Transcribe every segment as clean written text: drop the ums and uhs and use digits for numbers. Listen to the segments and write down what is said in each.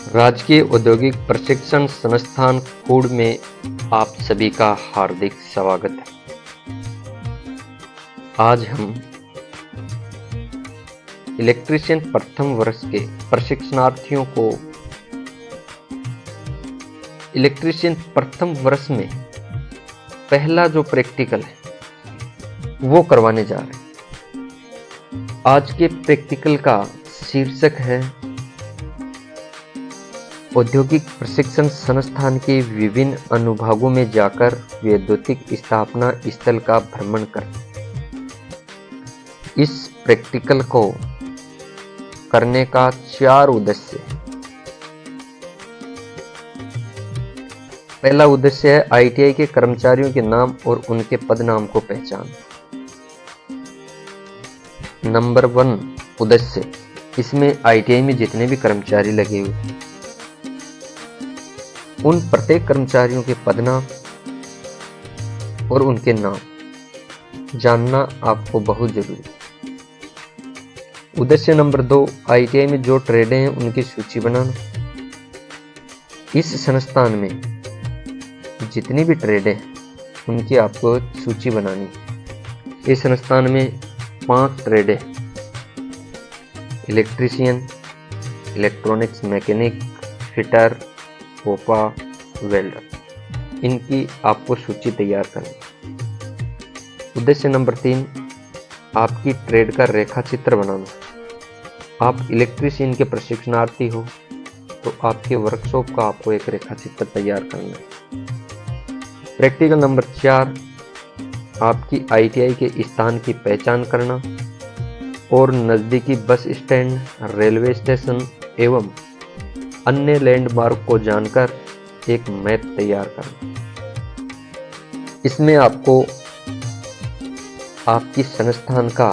राजकीय औद्योगिक प्रशिक्षण संस्थान कूड़ में आप सभी का हार्दिक स्वागत है। आज हम इलेक्ट्रीशियन प्रथम वर्ष के प्रशिक्षणार्थियों को इलेक्ट्रीशियन प्रथम वर्ष में पहला जो प्रैक्टिकल है वो करवाने जा रहे हैं। आज के प्रैक्टिकल का शीर्षक है औद्योगिक प्रशिक्षण संस्थान के विभिन्न अनुभागों में जाकर वैद्युतिक स्थापना स्थल का भ्रमण कर। इस प्रैक्टिकल को करने का 4 उद्देश्य है। पहला उद्देश्य है आईटीआई के कर्मचारियों के नाम और उनके पद नाम को पहचान। नंबर 1 उद्देश्य, इसमें आईटीआई में जितने भी कर्मचारी लगे हुए हैं उन प्रत्येक कर्मचारियों के पद नाम और उनके नाम जानना आपको बहुत जरूरी है। उद्देश्य नंबर 2, आईटीआई में जो ट्रेडें हैं उनकी सूची बनाना। इस संस्थान में जितनी भी ट्रेडें हैं उनकी आपको सूची बनानी है। इस संस्थान में 5 ट्रेडें, इलेक्ट्रीशियन, इलेक्ट्रॉनिक्स मैकेनिक, फिटर, पोपा, वेल्डर, इनकी आपको सूची तैयार करनी। उद्देश्य नंबर 3, आपकी ट्रेड का रेखा चित्र बनाना। आप इलेक्ट्रीशियन के प्रशिक्षणार्थी हो तो आपके वर्कशॉप का आपको एक रेखा चित्र तैयार करना है। प्रैक्टिकल नंबर 4, आपकी आईटीआई के स्थान की पहचान करना और नज़दीकी बस स्टैंड, रेलवे स्टेशन एवं अन्य लैंडमार्क को जानकर एक मैप तैयार करना। इसमें आपको आपकी संस्थान का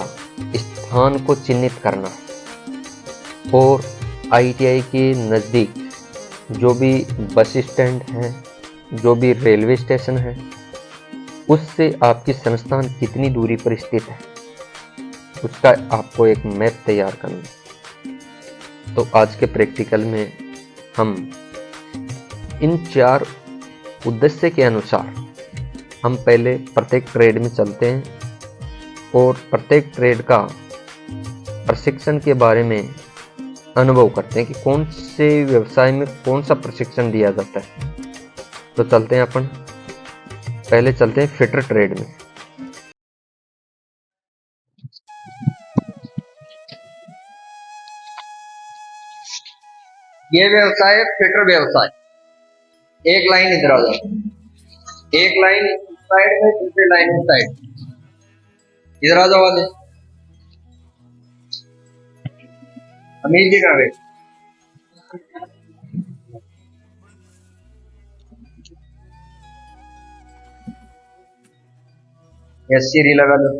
स्थान को चिन्हित करना है और आईटीआई के नज़दीक जो भी बस स्टैंड है, जो भी रेलवे स्टेशन है, उससे आपकी संस्थान कितनी दूरी पर स्थित है उसका आपको एक मैप तैयार करना है। तो आज के प्रैक्टिकल में हम इन 4 उद्देश्य के अनुसार हम पहले प्रत्येक ट्रेड में चलते हैं और प्रत्येक ट्रेड का प्रशिक्षण के बारे में अनुभव करते हैं कि कौन से व्यवसाय में कौन सा प्रशिक्षण दिया जाता है। तो चलते हैं अपन पहले चलते हैं फिटर ट्रेड में। ये व्यवसाय है फिटर व्यवसाय। एक लाइन इधर आ जाओ, एक लाइन साइड में, दूसरी लाइन इस साइड। इधर आ जाओ वाले। अमीर जी कहाँ गए? या श्री लगा दो,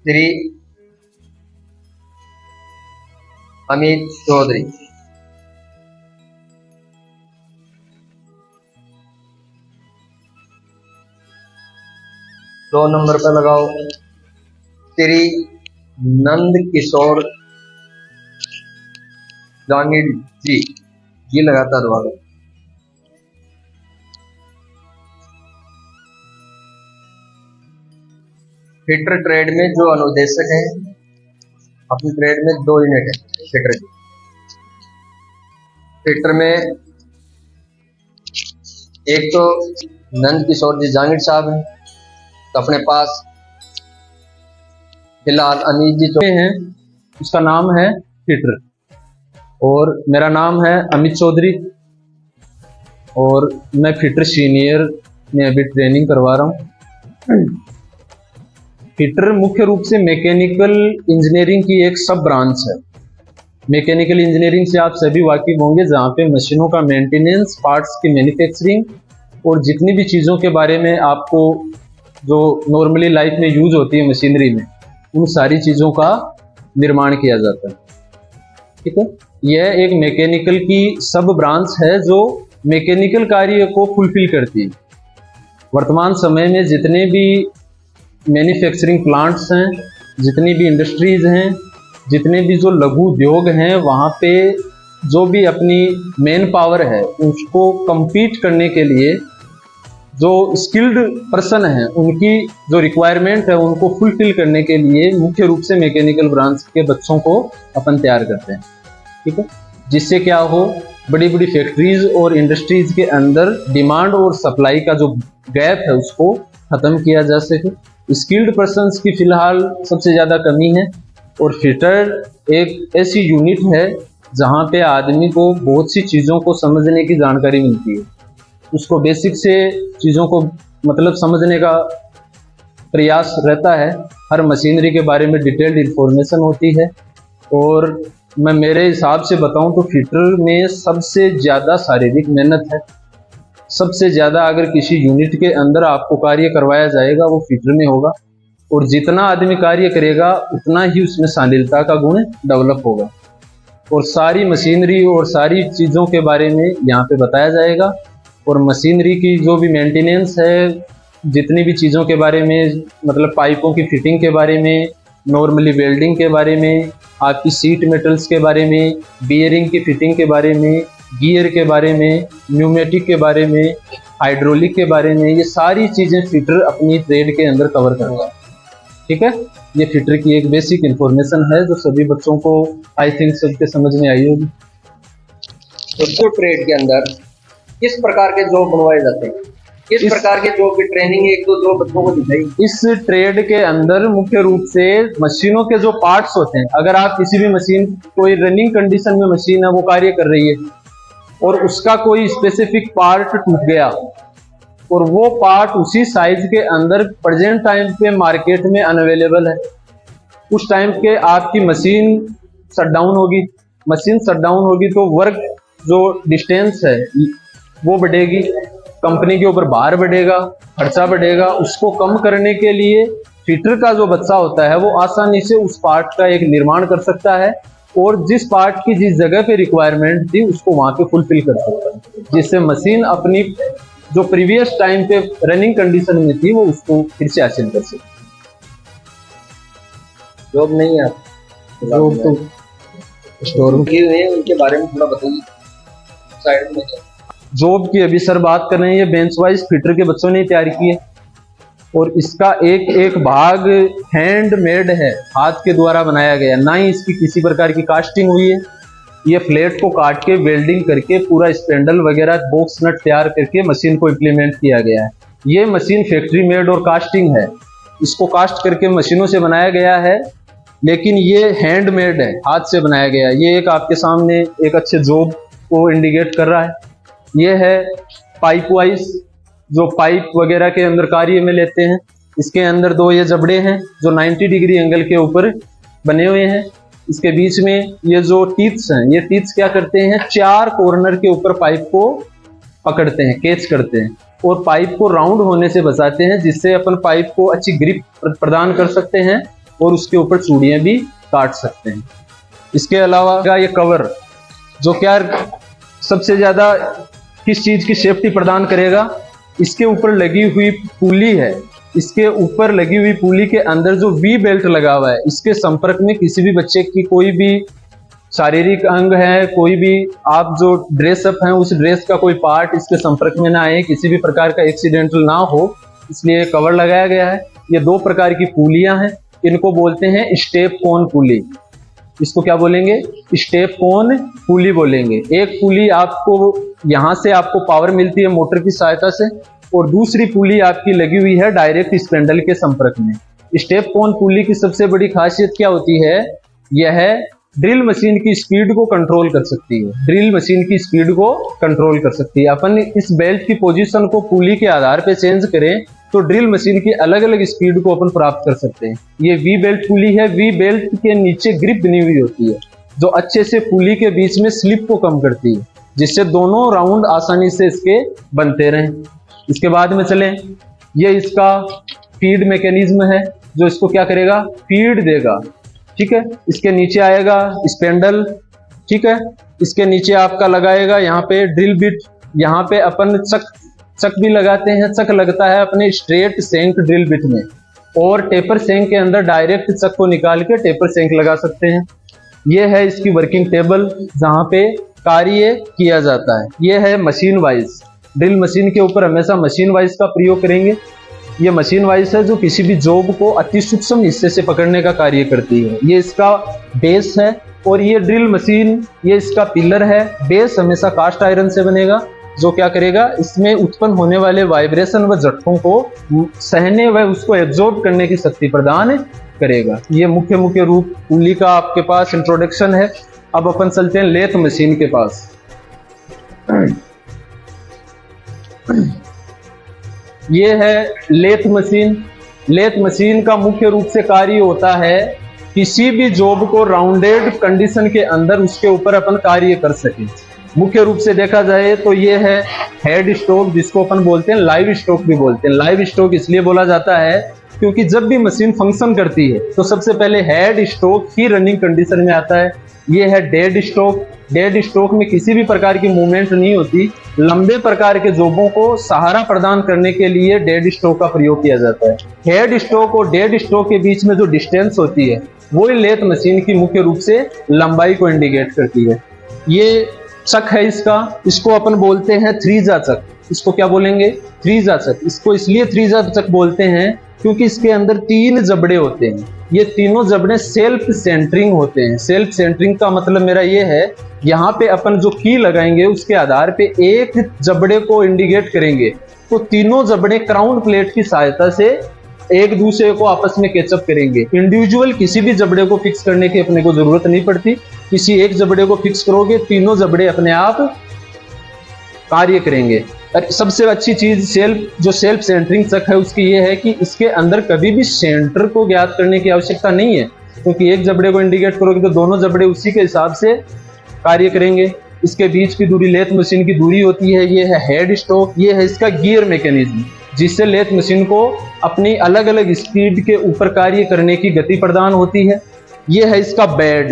श्री अमित चौधरी। दो नंबर पे लगाओ श्री नंद किशोर जांगिड़ जी, ये लगाता दरवाजा। फिटर ट्रेड में जो अनुदेशक हैं, अपनी ट्रेड में 2 यूनिट है फिटर की। फिटर में एक तो नंद किशोर जी जांगिड़ साहब हैं, तो अपने पास फिलहाल अनिल जी जो हैं, उसका नाम है फिटर, और मेरा नाम है अमित चौधरी और मैं फिटर सीनियर में अभी ट्रेनिंग करवा रहा हूँ। फिटर मुख्य रूप से मैकेनिकल इंजीनियरिंग की एक सब ब्रांच है। मैकेनिकल इंजीनियरिंग से आप सभी वाकिफ होंगे, जहाँ पे मशीनों का मेंटेनेंस, पार्ट्स की मैन्युफैक्चरिंग और जितनी भी चीज़ों के बारे में आपको जो नॉर्मली लाइफ में यूज होती है मशीनरी में, उन सारी चीज़ों का निर्माण किया जाता है। ठीक है, यह एक मैकेनिकल की सब ब्रांच है जो मैकेनिकल कार्य को फुलफिल करती है। वर्तमान समय में जितने भी मैन्युफैक्चरिंग प्लांट्स हैं, जितनी भी इंडस्ट्रीज हैं, जितने भी जो लघु उद्योग हैं, वहाँ पे जो भी अपनी मेन पावर है उसको compete करने के लिए जो स्किल्ड पर्सन है उनकी जो रिक्वायरमेंट है उनको फुलफिल करने के लिए मुख्य रूप से मैकेनिकल ब्रांच के बच्चों को अपन तैयार करते हैं, ठीक है। जिससे क्या हो, बड़ी बड़ी फैक्ट्रीज और इंडस्ट्रीज के अंदर डिमांड और सप्लाई का जो गैप है उसको खत्म किया जा सके। स्किल्ड पर्सन्स की फिलहाल सबसे ज़्यादा कमी है और फिटर एक ऐसी यूनिट है जहाँ पे आदमी को बहुत सी चीज़ों को समझने की जानकारी मिलती है, उसको बेसिक से चीज़ों को मतलब समझने का प्रयास रहता है। हर मशीनरी के बारे में डिटेल्ड इंफॉर्मेशन होती है। और मैं मेरे हिसाब से बताऊं तो फिटर में सबसे ज़्यादा शारीरिक मेहनत है। सबसे ज़्यादा अगर किसी यूनिट के अंदर आपको कार्य करवाया जाएगा वो फिटर में होगा, और जितना आदमी कार्य करेगा उतना ही उसमें शालीनता का गुण डेवलप होगा। और सारी मशीनरी और सारी चीज़ों के बारे में यहाँ पे बताया जाएगा, और मशीनरी की जो भी मेंटेनेंस है, जितनी भी चीज़ों के बारे में, मतलब पाइपों की फिटिंग के बारे में, नॉर्मली वेल्डिंग के बारे में, आपकी सीट मेटल्स के बारे में, बियरिंग की फिटिंग के बारे में, गियर के बारे में, न्यूमेटिक के बारे में, हाइड्रोलिक के बारे में, ये सारी चीज़ें फिटर अपनी ट्रेड के अंदर कवर करता है, ठीक है। ये फिटर की एक बेसिक इन्फॉर्मेशन है जो सभी बच्चों को आई थिंक सबके समझ में आई होगी। तो ट्रेड के अंदर किस प्रकार के जॉब बनवाए जाते हैं, किस प्रकार के जॉब की ट्रेनिंग एक दो बच्चों को दिखाई? इस ट्रेड के अंदर मुख्य रूप से मशीनों के जो पार्ट्स होते हैं, अगर आप किसी भी मशीन, कोई रनिंग कंडीशन में मशीन है वो कार्य कर रही है और उसका कोई स्पेसिफिक पार्ट टूट गया और वो पार्ट उसी साइज के अंदर प्रेजेंट टाइम पे मार्केट में अनअवेलेबल है, उस टाइम के आपकी मशीन शटडाउन होगी। मशीन शटडाउन होगी तो वर्क जो डिस्टेंस है वो बढ़ेगी, कंपनी के ऊपर भार बढ़ेगा, खर्चा बढ़ेगा। उसको कम करने के लिए फिटर का जो बच्चा होता है वो आसानी से उस पार्ट का एक निर्माण कर सकता है और जिस पार्ट की जिस जगह पे रिक्वायरमेंट थी उसको वहां पे फुलफिल कर सकता है, जिससे मशीन अपनी जो प्रीवियस टाइम पे रनिंग कंडीशन में थी वो उसको फिर से हासिल कर सके। जॉब नहीं है जॉब तो स्टोर की हुई है, उनके बारे में थोड़ा बताइए साइड में। जॉब की अभी सर बात कर रहे हैं, ये बेंच वाइज फिटर के बच्चों ने तैयार की है और इसका एक एक भाग हैंडमेड है, हाथ के द्वारा बनाया गया, ना ही इसकी किसी प्रकार की कास्टिंग हुई है। ये फ्लेट को काट के वेल्डिंग करके पूरा स्पेंडल वगैरह बॉक्स नट तैयार करके मशीन को इम्प्लीमेंट किया गया है। ये मशीन फैक्ट्री मेड और कास्टिंग है, इसको कास्ट करके मशीनों से बनाया गया है, लेकिन ये हैंडमेड है, हाथ से बनाया गया है। ये एक आपके सामने एक अच्छे जॉब को इंडिकेट कर रहा है। ये है पाइप वाइज, जो पाइप वगैरह के अंदर कार्य में लेते हैं। इसके अंदर दो ये जबड़े हैं जो 90 डिग्री एंगल के ऊपर बने हुए हैं। इसके बीच में ये जो टीथ्स हैं, ये टीथ्स क्या करते हैं, चार कॉर्नर के ऊपर पाइप को पकड़ते हैं, कैच करते हैं और पाइप को राउंड होने से बचाते हैं, जिससे अपन पाइप को अच्छी ग्रिप प्रदान कर सकते हैं और उसके ऊपर चूड़ियाँ भी काट सकते हैं। इसके अलावा ये कवर जो क्या सबसे ज़्यादा किस चीज़ की सेफ्टी प्रदान करेगा, इसके ऊपर लगी हुई पुली है, इसके ऊपर लगी हुई पुली के अंदर जो वी बेल्ट लगा हुआ है, इसके संपर्क में किसी भी बच्चे की कोई भी शारीरिक अंग है, कोई भी आप जो ड्रेसअप है उस ड्रेस का कोई पार्ट इसके संपर्क में ना आए, किसी भी प्रकार का एक्सीडेंटल ना हो, इसलिए कवर लगाया गया है। ये दो प्रकार की पुलियां हैं, इनको बोलते हैं स्टेप कोन पुली। इसको क्या बोलेंगे, स्टेप कोन पुली बोलेंगे। एक पुली आपको यहाँ से आपको पावर मिलती है मोटर की सहायता से और दूसरी पुली आपकी लगी हुई है डायरेक्ट स्पेंडल के संपर्क में। स्टेप कोन पुली की सबसे बड़ी खासियत क्या होती है, यह ड्रिल मशीन की स्पीड को कंट्रोल कर सकती है, ड्रिल मशीन की स्पीड को कंट्रोल कर सकती है। अपन इस बेल्ट की पोजीशन को पुली के आधार पे चेंज करें तो ड्रिल मशीन की अलग अलग स्पीड को अपन प्राप्त कर सकते हैं। ये वी बेल्ट पुली है, वी बेल्ट के नीचे ग्रिप बनी हुई होती है जो अच्छे से पुली के बीच में स्लिप को कम करती है, जिससे दोनों राउंड आसानी से इसके बनते रहें। इसके बाद में चलें, ये इसका फीड मैकेनिज्म है जो इसको क्या करेगा, फीड देगा, ठीक है। इसके नीचे आएगा स्पेंडल, ठीक है। इसके नीचे आपका लगाएगा यहाँ पे ड्रिल बिट, यहाँ पे अपन चक भी लगाते हैं, चक लगता है अपने स्ट्रेट सेंक ड्रिल बिट में, और टेपर सेंक के अंदर डायरेक्ट चक को निकाल के टेपर सेंक लगा सकते हैं। ये है इसकी वर्किंग टेबल जहाँ पे कार्य किया जाता है। ये है मशीन वाइज। ड्रिल मशीन के ऊपर हमेशा मशीन वाइज का प्रयोग करेंगे। ये मशीन वाइज है जो किसी भी जॉब को अति सूक्ष्म हिस्से से पकड़ने का कार्य करती है। ये इसका बेस है और ये ड्रिल मशीन ये इसका पिलर है। बेस हमेशा कास्ट आयरन से बनेगा जो क्या करेगा, इसमें उत्पन्न होने वाले वाइब्रेशन व झटकों को सहने व उसको एब्जॉर्ब करने की शक्ति प्रदान करेगा। ये मुख्य रूप पुली का आपके पास इंट्रोडक्शन है। अब अपन चलते हैं लेथ मशीन के पास। ये है लेथ मशीन। लेथ मशीन का मुख्य रूप से कार्य होता है किसी भी जॉब को राउंडेड कंडीशन के अंदर उसके ऊपर अपन कार्य कर सके। मुख्य रूप से देखा जाए तो ये है हेड स्टॉक, जिसको अपन बोलते हैं लाइव स्टॉक भी बोलते हैं। लाइव स्टॉक इसलिए बोला जाता है क्योंकि जब भी मशीन फंक्शन करती है तो सबसे पहले हेड स्टॉक ही रनिंग कंडीशन में आता है। ये है डेड स्टॉक। डेड स्टॉक में किसी भी प्रकार की मूवमेंट नहीं होती। लंबे प्रकार के जॉबों को सहारा प्रदान करने के लिए डेड स्टॉक का प्रयोग किया जाता है। हेड स्टॉक और डेड स्टॉक के बीच में जो डिस्टेंस होती है वो लेथ मशीन की मुख्य रूप से लंबाई को इंडिकेट करती है। ये चक है इसको अपन बोलते हैं थ्रीजा चक। इसको क्या बोलेंगे? थ्रीजा चक। इसको इसलिए थ्रीजा चक बोलते हैं क्योंकि इसके अंदर 3 जबड़े होते हैं। ये तीनों जबड़े सेल्फ सेंटरिंग होते हैं। सेल्फ सेंटरिंग का मतलब मेरा ये है, यहाँ पे अपन जो की लगाएंगे उसके आधार पे एक जबड़े को इंडिकेट करेंगे तो तीनों जबड़े क्राउन प्लेट की सहायता से एक दूसरे को आपस में कैचअप करेंगे। इंडिविजुअल किसी भी जबड़े को फिक्स करने की अपने को जरूरत नहीं पड़ती। किसी एक जबड़े को फिक्स करोगे तीनों जबड़े अपने आप कार्य करेंगे। और सबसे अच्छी चीज सेल्फ सेंटरिंग चक है उसकी ये है कि इसके अंदर कभी भी सेंटर को ज्ञात करने की आवश्यकता नहीं है, क्योंकि एक जबड़े को इंडिकेट करोगे तो दोनों जबड़े उसी के हिसाब से कार्य करेंगे। इसके बीच की दूरी लेथ मशीन की दूरी होती है। ये है हेड स्टॉक। ये है इसका गियर मैकेनिज्म, जिससे लेथ मशीन को अपनी अलग अलग स्पीड के ऊपर कार्य करने की गति प्रदान होती है। ये है इसका बेड।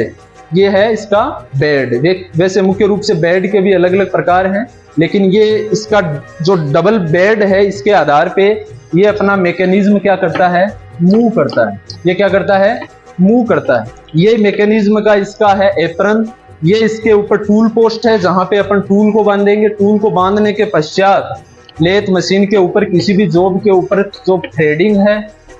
ये है इसका बेड। वैसे मुख्य रूप से बेड के भी अलग अलग प्रकार हैं, लेकिन ये इसका जो डबल बेड है इसके आधार पे ये अपना मैकेनिज्म क्या करता है, मूव करता है। ये क्या करता है, मूव करता है। ये मैकेनिज्म का इसका है एप्रन। ये इसके ऊपर टूल पोस्ट है जहां पे अपन टूल को बांधेंगे। टूल को बांधने के पश्चात लेथ मशीन के ऊपर किसी भी जॉब के ऊपर जो थ्रेडिंग है,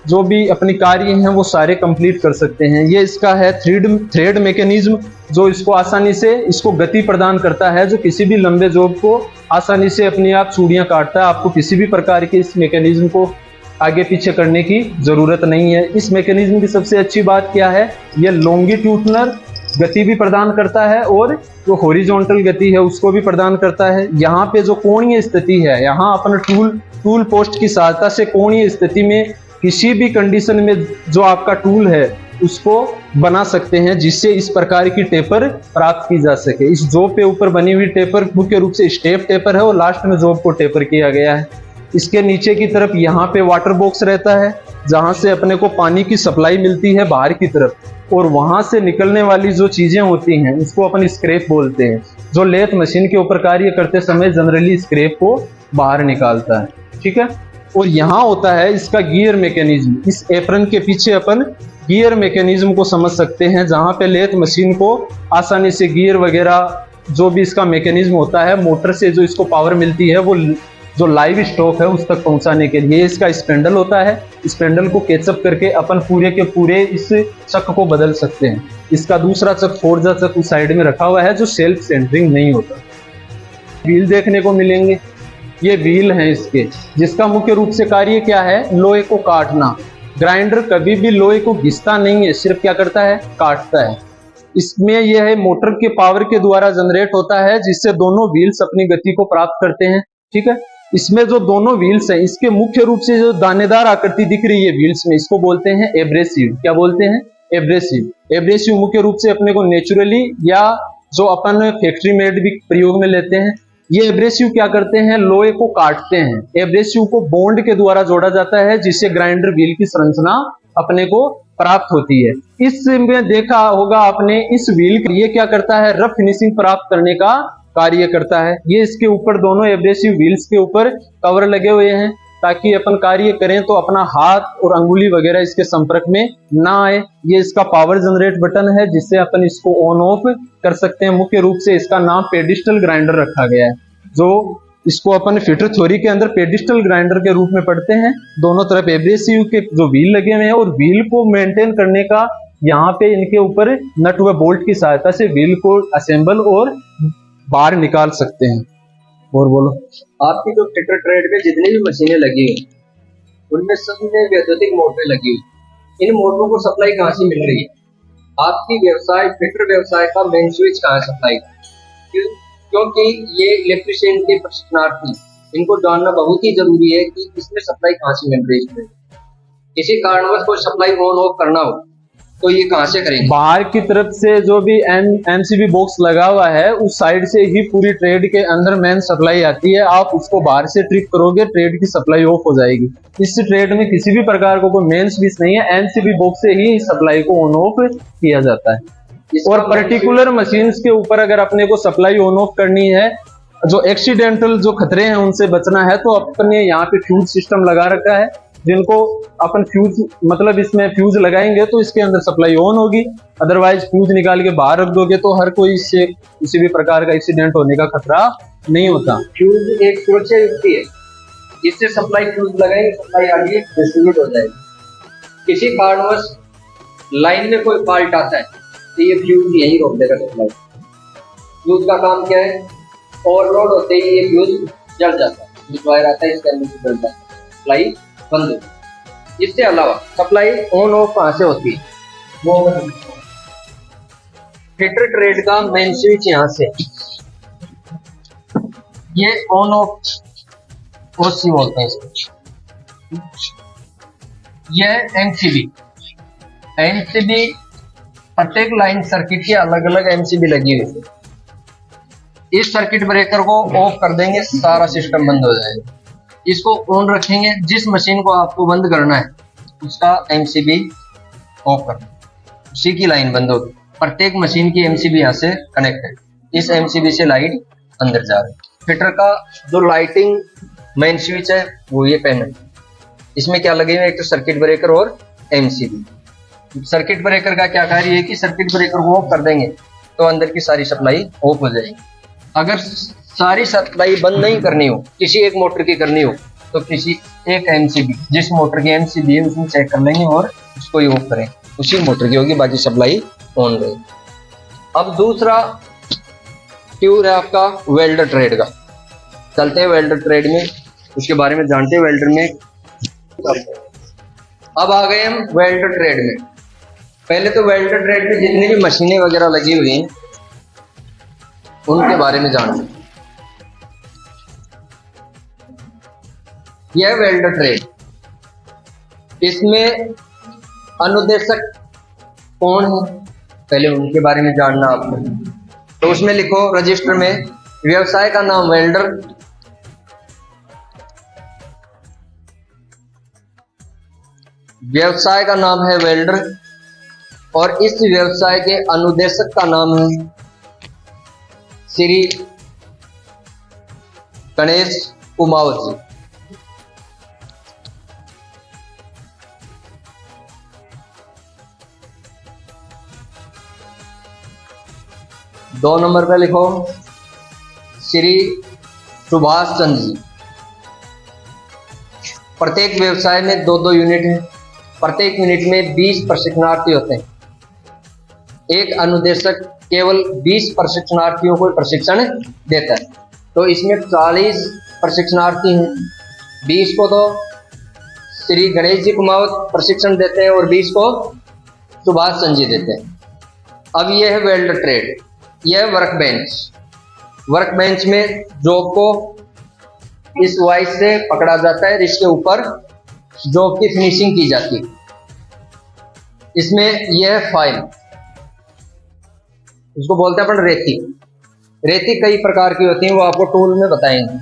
जो भी अपनी कार्य हैं वो सारे कंप्लीट कर सकते हैं। ये इसका है थ्रेड मैकेनिज्म जो इसको आसानी से इसको गति प्रदान करता है, जो किसी भी लंबे जॉब को आसानी से अपनी आप चूड़ियां काटता है। आपको किसी भी प्रकार के इस मैकेनिज्म को आगे पीछे करने की जरूरत नहीं है। इस मैकेनिज्म की सबसे अच्छी बात क्या है, ये लॉन्गिट्यूडनल गति भी प्रदान करता है और जो हॉरिजॉन्टल गति है उसको भी प्रदान करता है। यहाँ पे जो कोणीय स्थिति है, यहाँ अपन टूल पोस्ट की सहायता से कोणीय स्थिति में किसी भी कंडीशन में जो आपका टूल है उसको बना सकते हैं, जिससे इस प्रकार की टेपर प्राप्त की जा सके। इस जॉब पे ऊपर बनी हुई टेपर मुख्य रूप से स्टेप टेपर है और लास्ट में जॉब को टेपर किया गया है। इसके नीचे की तरफ यहाँ पे वाटर बॉक्स रहता है जहां से अपने को पानी की सप्लाई मिलती है बाहर की तरफ, और वहां से निकलने वाली जो चीजें होती हैं उसको अपन स्क्रैप बोलते हैं, जो लेथ मशीन के ऊपर कार्य करते समय जनरली स्क्रैप को बाहर निकालता है। ठीक है। और यहाँ होता है इसका गियर मैकेनिज्म। इस एप्रन के पीछे अपन गियर मैकेनिज्म को समझ सकते हैं, जहां पे लेथ मशीन को आसानी से गियर वगैरह जो भी इसका मैकेनिज्म होता है, मोटर से जो इसको पावर मिलती है वो जो लाइव स्टॉक है उस तक पहुंचाने के लिए इसका स्पेंडल होता है। स्पेंडल को कैचअप करके अपन पूरे के पूरे इस चक को बदल सकते हैं। इसका दूसरा चक फोर्जा चक उस साइड में रखा हुआ है जो सेल्फ सेंटरिंग नहीं होता। व्हील देखने को मिलेंगे, ये व्हील हैं इसके, जिसका मुख्य रूप से कार्य क्या है, लोहे को काटना। ग्राइंडर कभी भी लोहे को घिसता नहीं है, सिर्फ क्या करता है, काटता है। इसमें यह है मोटर के पावर के द्वारा जनरेट होता है, जिससे दोनों व्हील्स अपनी गति को प्राप्त करते हैं। ठीक है। इसमें जो दोनों व्हील्स हैं इसके मुख्य रूप से जो दानेदार आकृति दिख रही है व्हील्स में, इसको बोलते हैं एब्रेसिव। क्या बोलते हैं, एब्रेसिव। एब्रेसिव मुख्य रूप से अपने को नेचुरली या जो अपन फैक्ट्री मेड भी प्रयोग में लेते हैं, ये एब्रेसिव क्या करते हैं, लोहे को काटते हैं। एब्रेसिव को बॉन्ड के द्वारा जोड़ा जाता है, जिससे ग्राइंडर व्हील की संरचना अपने को प्राप्त होती है। इसमें देखा होगा आपने, इस व्हील ये क्या करता है, रफ फिनिशिंग प्राप्त करने का कार्य करता है। ये इसके ऊपर दोनों एब्रेसिव व्हील्स के ऊपर कवर लगे हुए हैं ताकि अपन कार्य करें तो अपना हाथ और अंगुली वगैरह इसके संपर्क में ना आए। ये इसका पावर जनरेट बटन है जिससे अपन इसको ऑन ऑफ कर सकते हैं। मुख्य रूप से इसका नाम पेडिस्टल ग्राइंडर रखा गया है, जो इसको अपन फिटर थ्योरी के अंदर पेडिस्टल ग्राइंडर के रूप में पढ़ते हैं। दोनों तरफ एब्रेसिव के जो व्हील लगे हुए हैं और व्हील को मेंटेन करने का यहाँ पे इनके ऊपर नट व बोल्ट की सहायता से व्हील को असेंबल और बाहर निकाल सकते हैं। और बोलो। आपकी जो फिटर ट्रेड में जितनी भी मशीनें लगी हुई उनमें सब में वैद्युतिक मोटरें लगी हुई, इन मोटरों को सप्लाई कहाँ से मिल रही है? आपकी व्यवसाय फिटर व्यवसाय का मेन स्विच कहाँ है सप्लाई का? क्योंकि ये इलेक्ट्रिशियन के प्रशिक्षणार्थी, इनको जानना बहुत ही जरूरी है कि इसमें सप्लाई कहाँ से मिल रही है। किसी कारणवश कोई सप्लाई ऑन ऑफ करना हो तो ये कहाँ से करेंगे? बाहर की तरफ से जो भी एमसीबी बॉक्स लगा हुआ है उस साइड से ही पूरी ट्रेड के अंदर मेन सप्लाई आती है। आप उसको बाहर से ट्रिप करोगे, ट्रेड की सप्लाई ऑफ हो जाएगी। इस ट्रेड में किसी भी प्रकार का कोई मेन स्विच नहीं है, एमसीबी बॉक्स से ही सप्लाई को ऑन ऑफ किया जाता है। और पर्टिकुलर मशीन्स के ऊपर अगर अपने को सप्लाई ऑन ऑफ करनी है, जो एक्सीडेंटल जो खतरे हैं उनसे बचना है, तो अपने यहाँ पे फ्यूज सिस्टम लगा रखा है, जिनको अपन फ्यूज मतलब इसमें फ्यूज लगाएंगे तो इसके अंदर सप्लाई ऑन होगी। अदरवाइज फ्यूज निकाल के बाहर रख दोगे तो हर कोई इससे किसी भी प्रकार का एक्सीडेंट होने का खतरा नहीं होता। फ्यूज एक सुरक्षा युक्ति है, इससे सप्लाई फ्यूज लगाएंगे, सप्लाई आगे डिस्ट्रीब्यूट हो जाएगी। किसी कारणवश लाइन में कोई फॉल्ट आता है तो ये फ्यूज यही रोक देगा सप्लाई। फ्यूज का काम क्या है? ओवरलोड होते ही ये फ्यूज जल जाता है, जो वायर आता है इसके अंदर से जल जाता है, सप्लाई बंद हो। इसके अलावा सप्लाई ऑन ऑफ कहाँ से होती है? वो फिटर ट्रेड का मेन स्विच यहाँ से, ये ऑन ऑफ ओसी बोलते हैं इसको। ये एमसीबी प्रत्येक लाइन सर्किट के अलग अलग एमसीबी लगी हुई है। इस सर्किट ब्रेकर को ऑफ कर देंगे, सारा सिस्टम बंद हो जाएगा। इसको ऑन रखेंगे, जिस मशीन को आपको बंद करना है उसका एमसीबी ऑफ करना, उसी की लाइन बंद होगी। प्रत्येक मशीन की एमसीबी यहाँ से कनेक्ट है, इस एमसीबी से लाइट अंदर जा रही है। फिटर का जो लाइटिंग मेन स्विच है वो ये पैनल, इसमें क्या लगे हुए? एक तो सर्किट ब्रेकर और एमसीबी। सर्किट ब्रेकर का क्या कार्य है कि सर्किट ब्रेकर को ऑफ कर देंगे तो अंदर की सारी सप्लाई ऑफ हो जाएगी। अगर सारी सप्लाई बंद नहीं करनी हो, किसी एक मोटर की करनी हो, तो किसी एक एमसीबी, जिस मोटर की एमसीबी है उसमें चेक कर लेंगे और उसको ही ऑफ करें, उसी मोटर की होगी, बाकी सप्लाई ऑन रहेगी। अब दूसरा ट्यूर है आपका वेल्डर ट्रेड का। चलते हैं वेल्डर ट्रेड में, उसके बारे में जानते हैं वेल्डर में। अब आ गए हम वेल्डर ट्रेड में। पहले तो वेल्डर ट्रेड में जितनी भी मशीनें वगैरह लगी हुई हैं उनके बारे में जानते हैं। यह वेल्डर ट्रेड, इसमें अनुदेशक कौन है पहले उनके बारे में जानना आपको। तो उसमें लिखो रजिस्टर में व्यवसाय का नाम वेल्डर, व्यवसाय का नाम है वेल्डर, और इस व्यवसाय के अनुदेशक का नाम है श्री गणेश कुमावत जी। दो नंबर पे लिखो श्री सुभाष चंद्र जी। प्रत्येक व्यवसाय में 2-2 यूनिट है, प्रत्येक यूनिट में 20 प्रशिक्षणार्थी होते हैं। एक अनुदेशक केवल 20 प्रशिक्षणार्थियों को प्रशिक्षण देता है, तो इसमें 40 प्रशिक्षणार्थी हैं। 20 को तो श्री गणेश जी कुमावत प्रशिक्षण देते हैं और 20 को सुभाष चंद्र जी देते हैं। अब यह है वेल्डर ट्रेड, यह वर्क बेंच। वर्क बेंच में जॉब को इस वाइस से पकड़ा जाता है, इसके ऊपर जॉब की फिनिशिंग की जाती है। इसमें यह फाइल, इसको बोलते हैं अपन रेती। रेती कई प्रकार की होती है, वो आपको टूल में बताएंगे।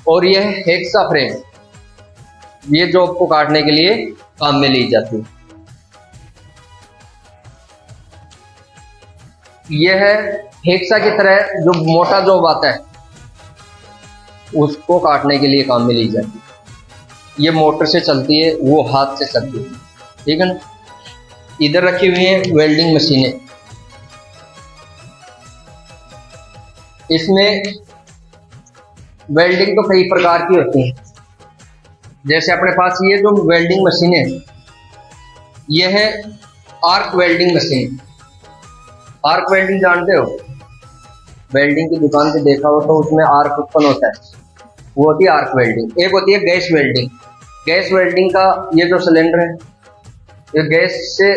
और यह हेक्सा फ्रेम, ये जॉब को काटने के लिए काम में ली जाती है। यह है हेक्सा की तरह जो मोटा जॉब आता है, उसको काटने के लिए काम में ली जाती है। ये मोटर से चलती है, वो हाथ से चलती है, ठीक है ना। इधर रखी हुई है वेल्डिंग मशीनें। इसमें वेल्डिंग तो कई प्रकार की होती है। जैसे अपने पास ये जो वेल्डिंग मशीन है, ये है arc welding machine. Arc welding जानते हो? वेल्डिंग की दुकान पे देखा हो तो उसमें आर्क उत्पन्न होता है, वो होती है आर्क वेल्डिंग। एक होती है गैस वेल्डिंग। गैस वेल्डिंग का ये जो सिलेंडर है, ये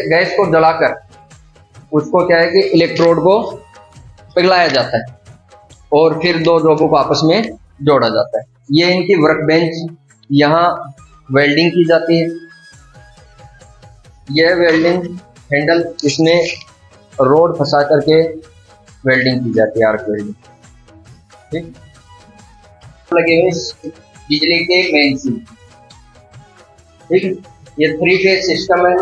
गैस को जलाकर उसको क्या है कि इलेक्ट्रोड को पिघलाया जाता है और फिर दो जॉबों को आपस में जोड़ा जाता है। ये इनकी वर्क बेंच, यहाँ वेल्डिंग की जाती है। यह वेल्डिंग हैंडल, इसमें रोड फंसा करके वेल्डिंग की जाती है, आर्क वेल्डिंग। ठीक, लगे हुए बिजली के मेन स्विच। ठीक, ये 3 फेज सिस्टम है।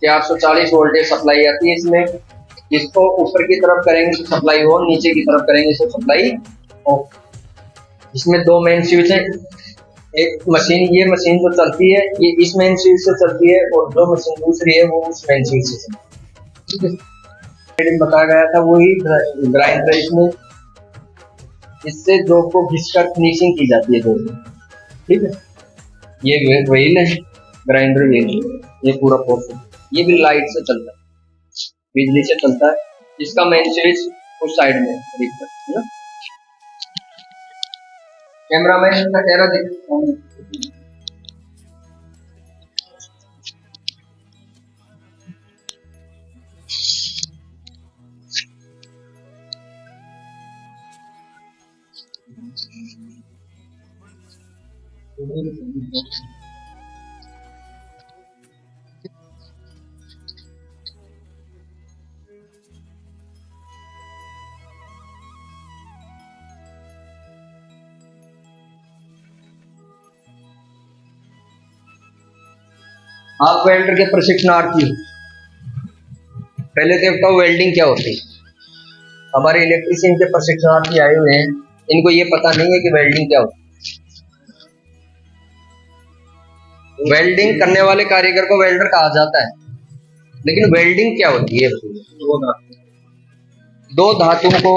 440 वोल्टेज सप्लाई आती है इसमें। इसको ऊपर की तरफ करेंगे तो सप्लाई ऑन, नीचे की तरफ करेंगे तो सप्लाई ऑफ। इसमें 2 मेन स्विच है। एक मशीन, ये मशीन जो चलती है ये इस मेन स्विच से चलती है और जो मशीन दूसरी है वो उस मेन स्विच से चलती है। बताया गया था वही ग्राइंडर, इसमें इससे जॉब को घिसकर फिनिशिंग की जाती है जॉब। ठीक है, ये व्हील है, ग्राइंडर व्हील, ये पूरा पोर्शन। ये भी लाइट से चलता है, बिजली से चलता है। इसका मेन स्विच उस साइड में है ना। कैमरामैन का चेहरा देखो। आप वेल्डर के प्रशिक्षणार्थी, पहले देखता हूँ वेल्डिंग क्या होती है। हमारे इलेक्ट्रीशियन के प्रशिक्षणार्थी आए हुए हैं, इनको ये पता नहीं है कि वेल्डिंग क्या होती है। वेल्डिंग करने वाले कारीगर को वेल्डर कहा जाता है, लेकिन वेल्डिंग क्या होती है? दो धातुओं को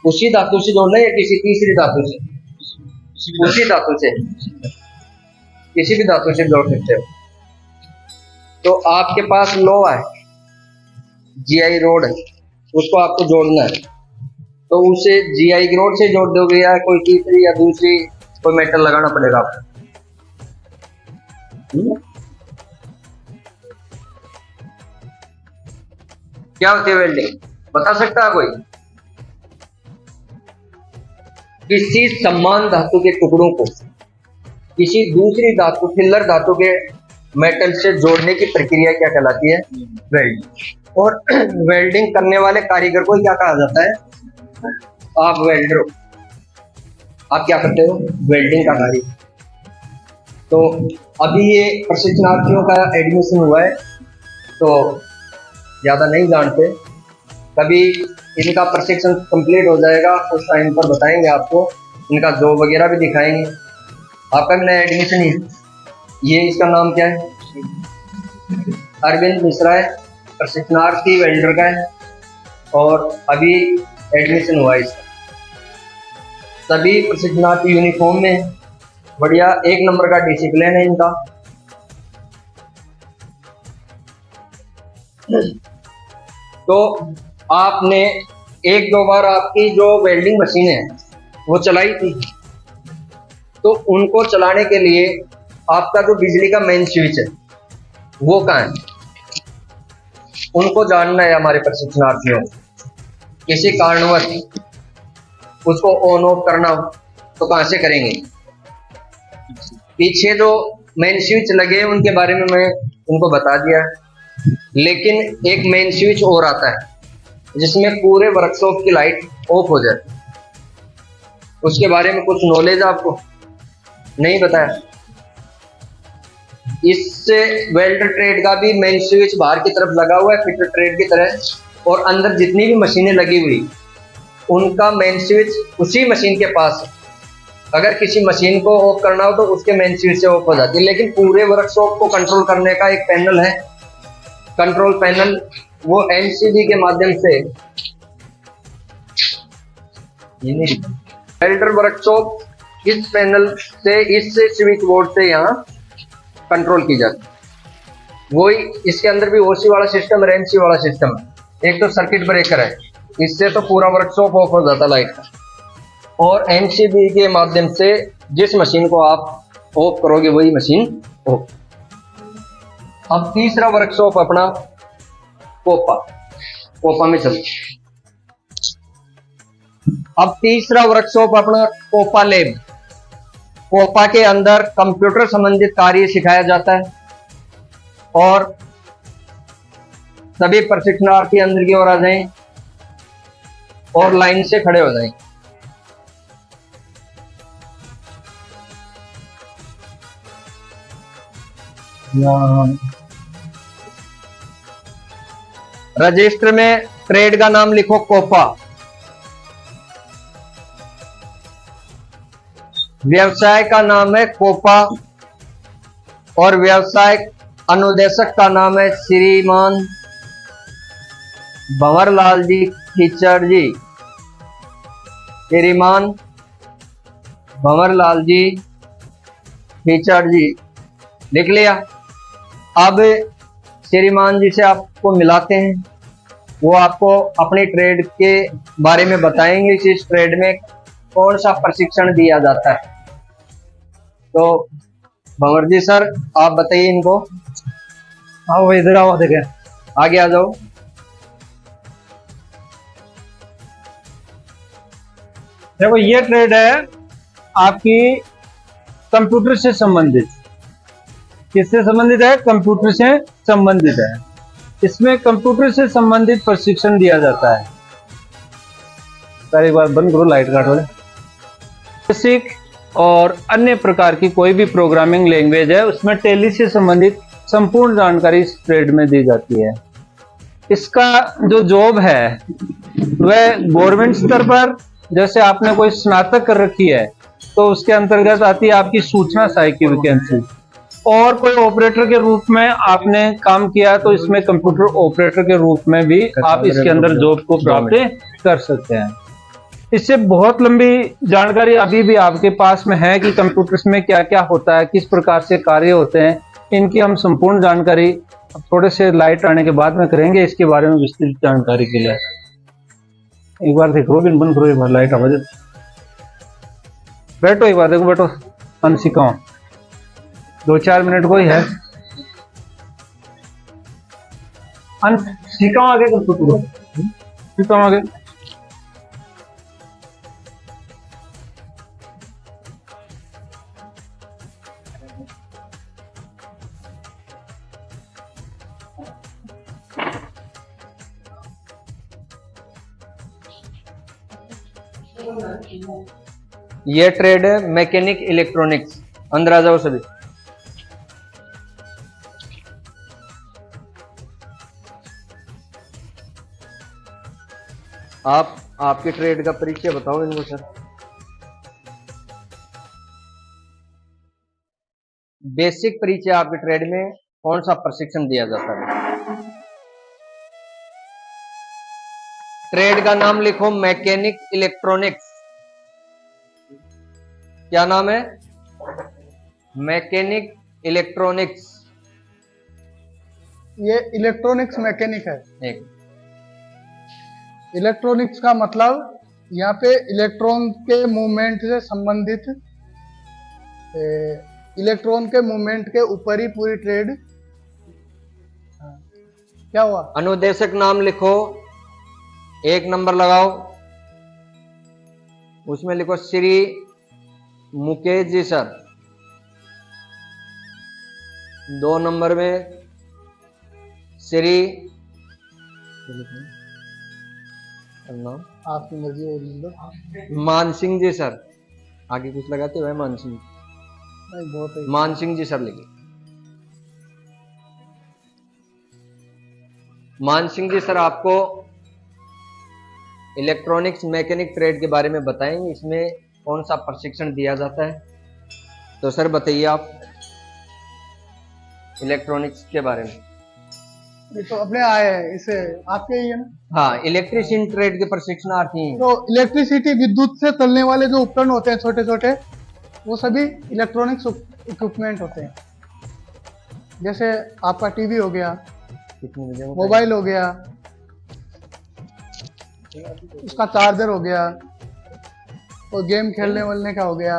उसी धातु से जोड़ना है या किसी तीसरी धातु से? उसी धातु से, किसी भी धातु से जोड़ सकते हो। तो आपके पास लोहा है, जीआई रोड है, उसको आपको जोड़ना है, तो उसे जीआई रोड से जोड़ दोगे या कोई तीसरी या दूसरी कोई मेटल लगाना पड़ेगा आपको। क्या होती है वेल्डिंग, बता सकता है कोई? किसी समान धातु के टुकड़ों को किसी दूसरी धातु, फिलर धातु के मेटल से जोड़ने की प्रक्रिया क्या कहलाती है? वेल्डिंग। और वेल्डिंग करने वाले कारीगर को क्या कहा जाता है? आप वेल्डर हो, आप क्या करते हो? वेल्डिंग का कार्य। तो अभी ये प्रशिक्षणार्थियों का एडमिशन हुआ है, तो ज़्यादा नहीं जानते। कभी इनका प्रशिक्षण कंप्लीट हो जाएगा, उस टाइम पर बताएंगे आपको, इनका जॉब वगैरह भी दिखाएंगे। आपका भी नया एडमिशन है, ये इसका नाम क्या है? अरविंद मिश्रा है, प्रशिक्षणार्थी वेल्डर का है और अभी एडमिशन हुआ है इसका। सभी प्रशिक्षणार्थी यूनिफॉर्म में, बढ़िया 1 नंबर का डिसिप्लिन है इनका। तो आपने 1-2 बार आपकी जो वेल्डिंग मशीन है वो चलाई थी, तो उनको चलाने के लिए आपका जो बिजली का मेन स्विच है वो कहाँ है, उनको जानना है हमारे प्रशिक्षणार्थियों। किसी कारणवश उसको ऑन ऑफ करना हो तो कहाँ से करेंगे? पीछे जो मेन स्विच लगे हैं उनके बारे में मैं उनको बता दिया, लेकिन एक मेन स्विच और आता है जिसमें पूरे वर्कशॉप की लाइट ऑफ हो जाती है। उसके बारे में कुछ नॉलेज आपको नहीं बताया। इससे वेल्डर ट्रेड का भी मेन स्विच बाहर की तरफ लगा हुआ है, फिटर ट्रेड की तरह, और अंदर जितनी भी मशीनें लगी हुई उनका मेन स्विच उसी मशीन के पास है। अगर किसी मशीन को ऑफ करना हो तो उसके मेन स्विच से ऑफ हो जाती है, लेकिन पूरे वर्कशॉप को कंट्रोल करने का एक पैनल है, कंट्रोल पैनल, वो एमसीबी के माध्यम से वेल्डर वर्कशॉप इस पैनल से, इस स्विच बोर्ड से यहाँ कंट्रोल की जाती है। वही इसके अंदर भी ओसी वाला सिस्टम है, एमसी वाला सिस्टम है। एक तो सर्किट ब्रेकर है, इससे तो पूरा वर्कशॉप ऑफ हो जाता लाइट का, और एमसीबी के माध्यम से जिस मशीन को आप ऑफ करोगे वही मशीन ऑफ। अब तीसरा वर्कशॉप अपना कोपा में चलते। अब तीसरा वर्कशॉप अपना कोपा लैब। कोपा के अंदर कंप्यूटर संबंधित कार्य सिखाया जाता है और सभी प्रशिक्षणार्थी अंदर की ओर आ जाएं और लाइन से खड़े हो जाएं। रजिस्टर में ट्रेड का नाम लिखो कोपा। व्यवसाय का नाम है कोपा और व्यवसाय अनुदेशक का नाम है श्रीमान भंवरलाल जी खिचड़ जी। श्रीमान भंवरलाल जी खिचड़ जी लिख लिया। अब श्रीमान जी से आपको मिलाते हैं, वो आपको अपनी ट्रेड के बारे में बताएंगे कि इस ट्रेड में कौन सा प्रशिक्षण दिया जाता है। तो भंवर जी सर, आप बताइए इनको। आओ इधर आओ, देखें आगे आ जाओ। देखो ये ट्रेड है आपकी कंप्यूटर से संबंधित। किससे संबंधित है? कंप्यूटर से संबंधित है। इसमें कंप्यूटर से संबंधित प्रशिक्षण दिया जाता है। सर एक बार बंद करो, लाइट काट वाले। बेसिक और अन्य प्रकार की कोई भी प्रोग्रामिंग लैंग्वेज है उसमें टैली से संबंधित संपूर्ण जानकारी इस ट्रेड में दी जाती है। इसका जो जॉब है वह गवर्नमेंट स्तर पर, जैसे आपने कोई स्नातक कर रखी है तो उसके अंतर्गत आती है आपकी सूचना सहायक की वैकेंसी, और कोई ऑपरेटर के रूप में आपने काम किया तो इसमें कंप्यूटर ऑपरेटर के रूप में भी आप इसके अंदर जॉब को प्राप्त कर सकते हैं। इससे बहुत लंबी जानकारी अभी भी आपके पास में है कि कंप्यूटर्स में क्या क्या होता है, किस प्रकार से कार्य होते हैं, इनकी हम संपूर्ण जानकारी थोड़े से लाइट आने के बाद में करेंगे। इसके बारे में विस्तृत जानकारी के लिए एक बार देखो, बंद करो, एक बार लाइट आवाज बैठो, एक बार देखो, बैठो, अन सिखाओ 2-4 मिनट कोई है अन सिखाओ आगे कंप्यूटर सिखाओ आगे। ये ट्रेड है मैकेनिक इलेक्ट्रॉनिक्स। अंदर आ जाओ सभी। आप आपके ट्रेड का परिचय बताओ इनको सर। बेसिक परिचय, आपके ट्रेड में कौन सा प्रशिक्षण दिया जाता है? ट्रेड का नाम लिखो मैकेनिक इलेक्ट्रॉनिक्स। क्या नाम है? Mechanic electronics. ये इलेक्ट्रॉनिक्स मैकेनिक है। एक इलेक्ट्रॉनिक्स का मतलब यहाँ पे इलेक्ट्रॉन के मूवमेंट से संबंधित, इलेक्ट्रॉन के मूवमेंट के ऊपर ही पूरी ट्रेड। क्या हुआ? अनुदेशक नाम लिखो, 1 नंबर लगाओ, उसमें लिखो श्री मुकेश जी सर। 2 नंबर में श्री आपकी मर्जी हो, मान सिंह जी सर। आगे कुछ लगाते हुए मान सिंह, नहीं बहुत है। मान सिंह जी सर लिखे। मान सिंह जी सर आपको इलेक्ट्रॉनिक्स मैकेनिक ट्रेड के बारे में बताएंगे, इसमें कौन सा प्रशिक्षण दिया जाता है। तो सर बताइए आप इलेक्ट्रॉनिक्स के बारे में। ये तो अपने आए हैं, इसे आपके ही है ना। हाँ, इलेक्ट्रीशियन ट्रेड के प्रशिक्षणार्थी हैं। तो इलेक्ट्रिसिटी विद्युत से चलने वाले जो उपकरण होते हैं छोटे छोटे, वो सभी इलेक्ट्रॉनिक्स इक्विपमेंट होते हैं। जैसे आपका टीवी हो गया, कितने बजे होता है? मोबाइल हो गया, उसका चार्जर हो गया, और गेम खेलने वालने का हो गया,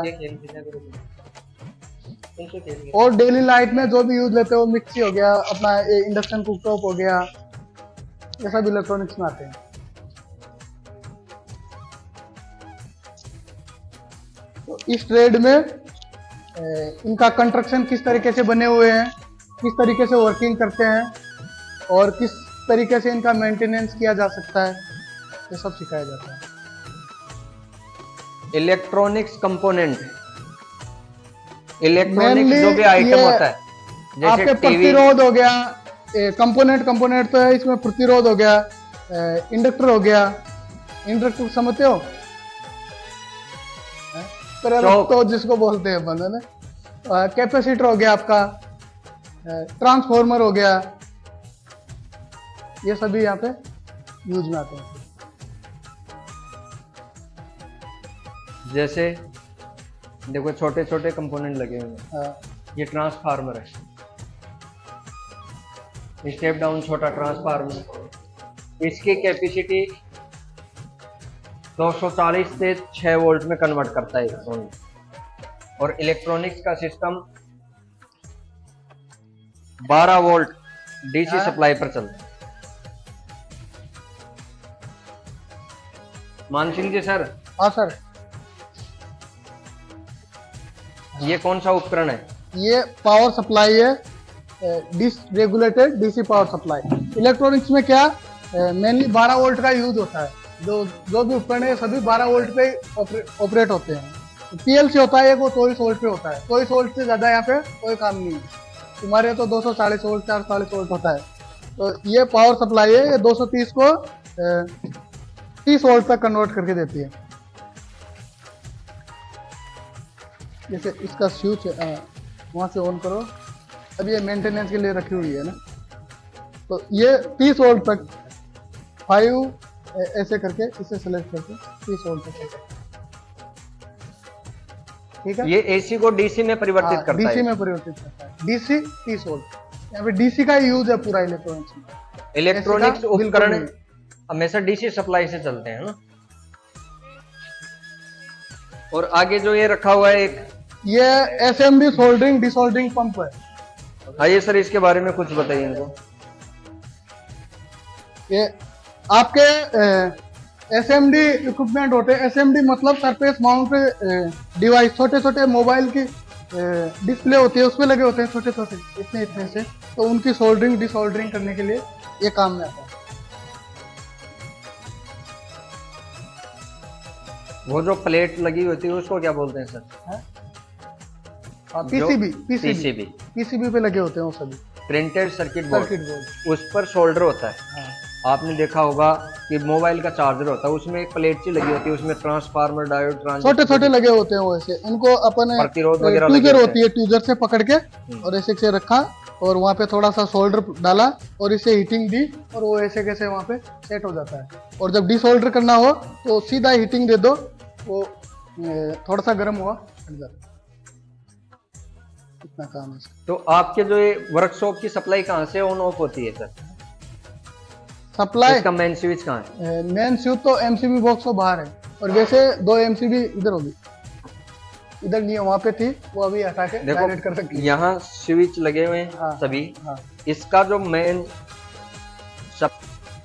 और डेली लाइफ में जो भी यूज लेते हो, मिक्सी हो गया, अपना इंडक्शन कुकटॉप हो गया, ये सब इलेक्ट्रॉनिक्स में आते हैं। तो इस ट्रेड में इनका कंस्ट्रक्शन किस तरीके से बने हुए हैं, किस तरीके से वर्किंग करते हैं, और किस तरीके से इनका मेंटेनेंस किया जा सकता है, ये सब सिखाया जाता है। इलेक्ट्रॉनिक्स कंपोनेंट, इलेक्ट्रॉनिक्स Mainly जो भी आइटम ये होता है, जैसे आपके टीवी, प्रतिरोध हो गया, कंपोनेंट तो है, इसमें प्रतिरोध हो गया, इंडक्टर हो गया, इंडक्टर समझते हो, चौक। तो जिसको बोलते हैं अपन, है ना। कैपेसिटर हो गया आपका, ट्रांसफॉर्मर हो गया, ये सभी यहाँ पे यूज में आते हैं। जैसे देखो छोटे छोटे कंपोनेंट लगे हुए हैं। हाँ, ये ट्रांसफार्मर है, स्टेप डाउन छोटा ट्रांसफार्मर, इसकी कैपेसिटी 240 से 6 वोल्ट में कन्वर्ट करता है इलेक्ट्रॉनिक। और इलेक्ट्रॉनिक्स का सिस्टम 12 वोल्ट डीसी सप्लाई पर चलता है। मानसिंह जी सर, हाँ सर, ये कौन सा उपकरण है? ये पावर सप्लाई है, regulated DC power supply. Electronics में क्या मेनली 12 वोल्ट का यूज होता है। जो भी उपकरण है सभी 12 वोल्ट पे ऑपरेट होते हैं। पीएलसी होता है एक, वो 24 वोल्ट पे होता है। 24 वोल्ट से ज्यादा यहाँ पे कोई काम नहीं है। तुम्हारे तो 240 वोल्ट 440 वोल्ट होता है। तो ये पावर सप्लाई है, ये 230 को 30 वोल्ट तक कन्वर्ट करके देती है। जैसे इसका स्विच वहां से ऑन करो, अब ये मेंटेनेंस के लिए रखी हुई है ना, तो ये 30 वोल्ट तक 5 ऐसे करके इसे सेलेक्ट करके 30 वोल्ट तक, ठीक है। ये एसी को डीसी में परिवर्तित करता डीसी है। में परिवर्तित करता है। डीसी 30 वोल्ट, यहाँ पे डीसी का यूज है पूरा इलेक्ट्रॉनिक्स में। इलेक्ट्रॉनिक्स ऐसे का बिल्कुल उपकरण नहीं। हमेशा डीसी सप्लाई से चलते हैं ना। और आगे जो ये रखा हुआ है एक, ये एसएमडी सोल्डरिंग डिसोल्डरिंग पंप है। आइए सर इसके बारे में कुछ बताइए इनको। ये आपके एसएमडी इक्विपमेंट होते हैं। एसएमडी मतलब सरफेस माउंट डिवाइस, छोटे छोटे मोबाइल की डिस्प्ले होती है, उसमें लगे होते हैं छोटे छोटे इतने इतने से, तो उनकी सोल्डरिंग डिसोल्डरिंग करने के लिए ये काम में आता है। वो जो प्लेट लगी होती है उसको क्या बोलते हैं सर? पीसीबी पीसीबी, पीसीबी पे लगे होते हैं वो सभी printed circuit circuit board. Board. उस पर सोल्डर होता है। हाँ। आपने देखा होगा कि मोबाइल का चार्जर होता है, उसमें एक प्लेट सी लगी होती है, उसमें ट्रांसफार्मर, डायोड, छोटे छोटे लगे होते हैं वो ऐसे, उनको अपन प्रतिरोध वगैरह लगे ट्यूजर होते होती है, ट्यूजर से पकड़ के और ऐसे से रखा और वहाँ पे थोड़ा सा सोल्डर डाला और इसे हीटिंग दी और वो ऐसे कैसे वहाँ पे सेट हो जाता है। और जब डिसोल्डर करना हो तो सीधा हीटिंग दे दो, वो थोड़ा सा गर्म हुआ हट जाता है। इतना काम है इसका। तो आपके जो ये वर्कशॉप की सप्लाई कहाँ से ऑन ऑफ होती है सर? सप्लाई इसका मेन स्विच कहाँ है? मेन स्विच तो एमसीबी बॉक्स को बाहर है, और वैसे 2 एमसीबी इधर होगी, इधर नहीं है, वहाँ पे थी, वो अभी हटा के डायरेक्ट कर सकते हैं। यहाँ स्विच लगे हुए हैं हाँ, सभी। हाँ। इसका जो मेन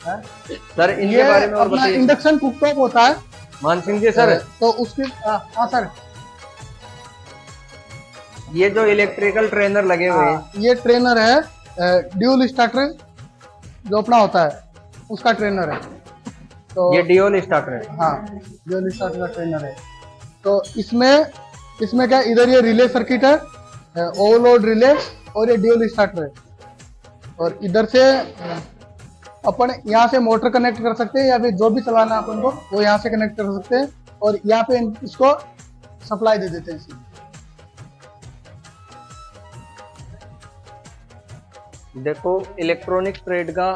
हाँ? सर इनके ये बारे में और अपना बताइए। इंडक्शन कुकटॉप होता है मानसिंह जी सर, तो उसकी हाँ सर, ये जो इलेक्ट्रिकल ट्रेनर लगे हुए हैं, ये ट्रेनर है ड्यूल स्टार्टर जो अपना होता है उसका ट्रेनर है। तो ये ड्यूल स्टार्टर है। हाँ, ड्यूल स्टार्टर का ट्रेनर है। तो इसमें क्या, इधर ये रिले सर्किट है, ओवरलोड रिले, और ये ड्यूल स्टार्टर है। और इधर से अपन यहाँ से मोटर कनेक्ट कर सकते हैं या फिर जो भी चलाना है अपन को वो यहाँ से कनेक्ट कर सकते हैं और यहाँ पे इसको सप्लाई दे देते हैं सीधे। देखो इलेक्ट्रॉनिक ट्रेड का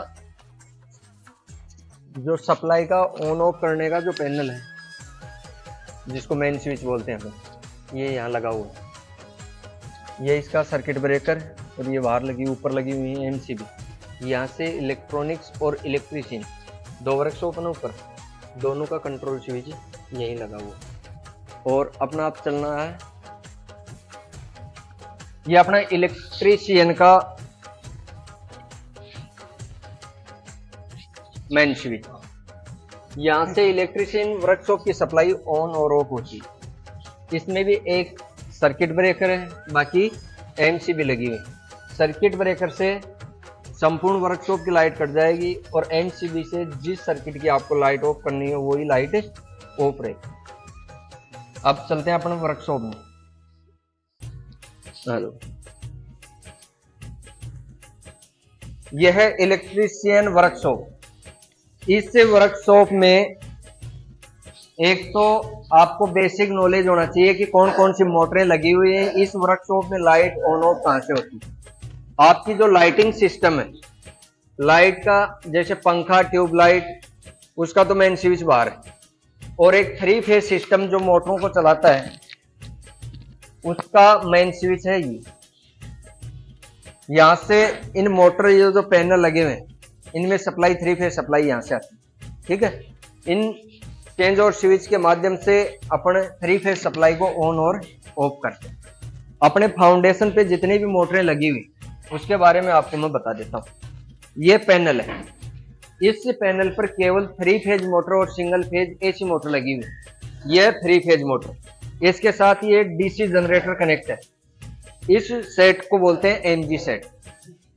जो सप्लाई का ऑन ऑफ करने का जो पैनल है, जिसको मेन स्विच बोलते हैं हम, ये यहाँ लगा हुआ है। ये इसका सर्किट ब्रेकर और ये बाहर लगी ऊपर लगी हुई है एमसीबी। यहाँ से इलेक्ट्रॉनिक्स और इलेक्ट्रीशियन दो वर्कशॉप है ऊपर, दोनों का कंट्रोल स्विच यहीं लगा हुआ है। और अपना आप चलना है, ये अपना इलेक्ट्रीशियन का मेन स्विच। यहाँ से इलेक्ट्रीशियन वर्कशॉप की सप्लाई ऑन और ऑफ होती है। इसमें भी एक सर्किट ब्रेकर है, बाकी एमसीबी लगी हुई। सर्किट ब्रेकर से संपूर्ण वर्कशॉप की लाइट कट जाएगी और एमसीबी से जिस सर्किट की आपको लाइट ऑफ करनी है वही लाइट ऑफ रहेगी। अब चलते हैं अपने वर्कशॉप में। हेलो, यह है इलेक्ट्रीशियन वर्कशॉप। इस वर्कशॉप में एक तो आपको बेसिक नॉलेज होना चाहिए कि कौन कौन सी मोटरें लगी हुई हैं। इस वर्कशॉप में लाइट ऑन ऑफ कहां से होती है। आपकी जो लाइटिंग सिस्टम है लाइट का, जैसे पंखा, ट्यूबलाइट, उसका तो मेन स्विच बाहर है। और एक 3 फेज सिस्टम जो मोटरों को चलाता है उसका मेन स्विच है ये। यहां से इन मोटर ये जो पैनल लगे हुए हैं इनमें सप्लाई 3 फेज सप्लाई यहां से आती है। ठीक है, इन चेंज और स्विच के माध्यम से अपन 3 फेज सप्लाई को ऑन और ऑफ करते हैं। अपने फाउंडेशन पे जितनी भी मोटरें लगी हुई उसके बारे में आपको मैं बता देता हूँ। ये पैनल है, इस पैनल पर केवल 3 फेज मोटर और सिंगल फेज एसी मोटर लगी हुई। यह 3 फेज मोटर, इसके साथ ये डीसी जनरेटर कनेक्ट है। इस सेट को बोलते हैं एमजी सेट।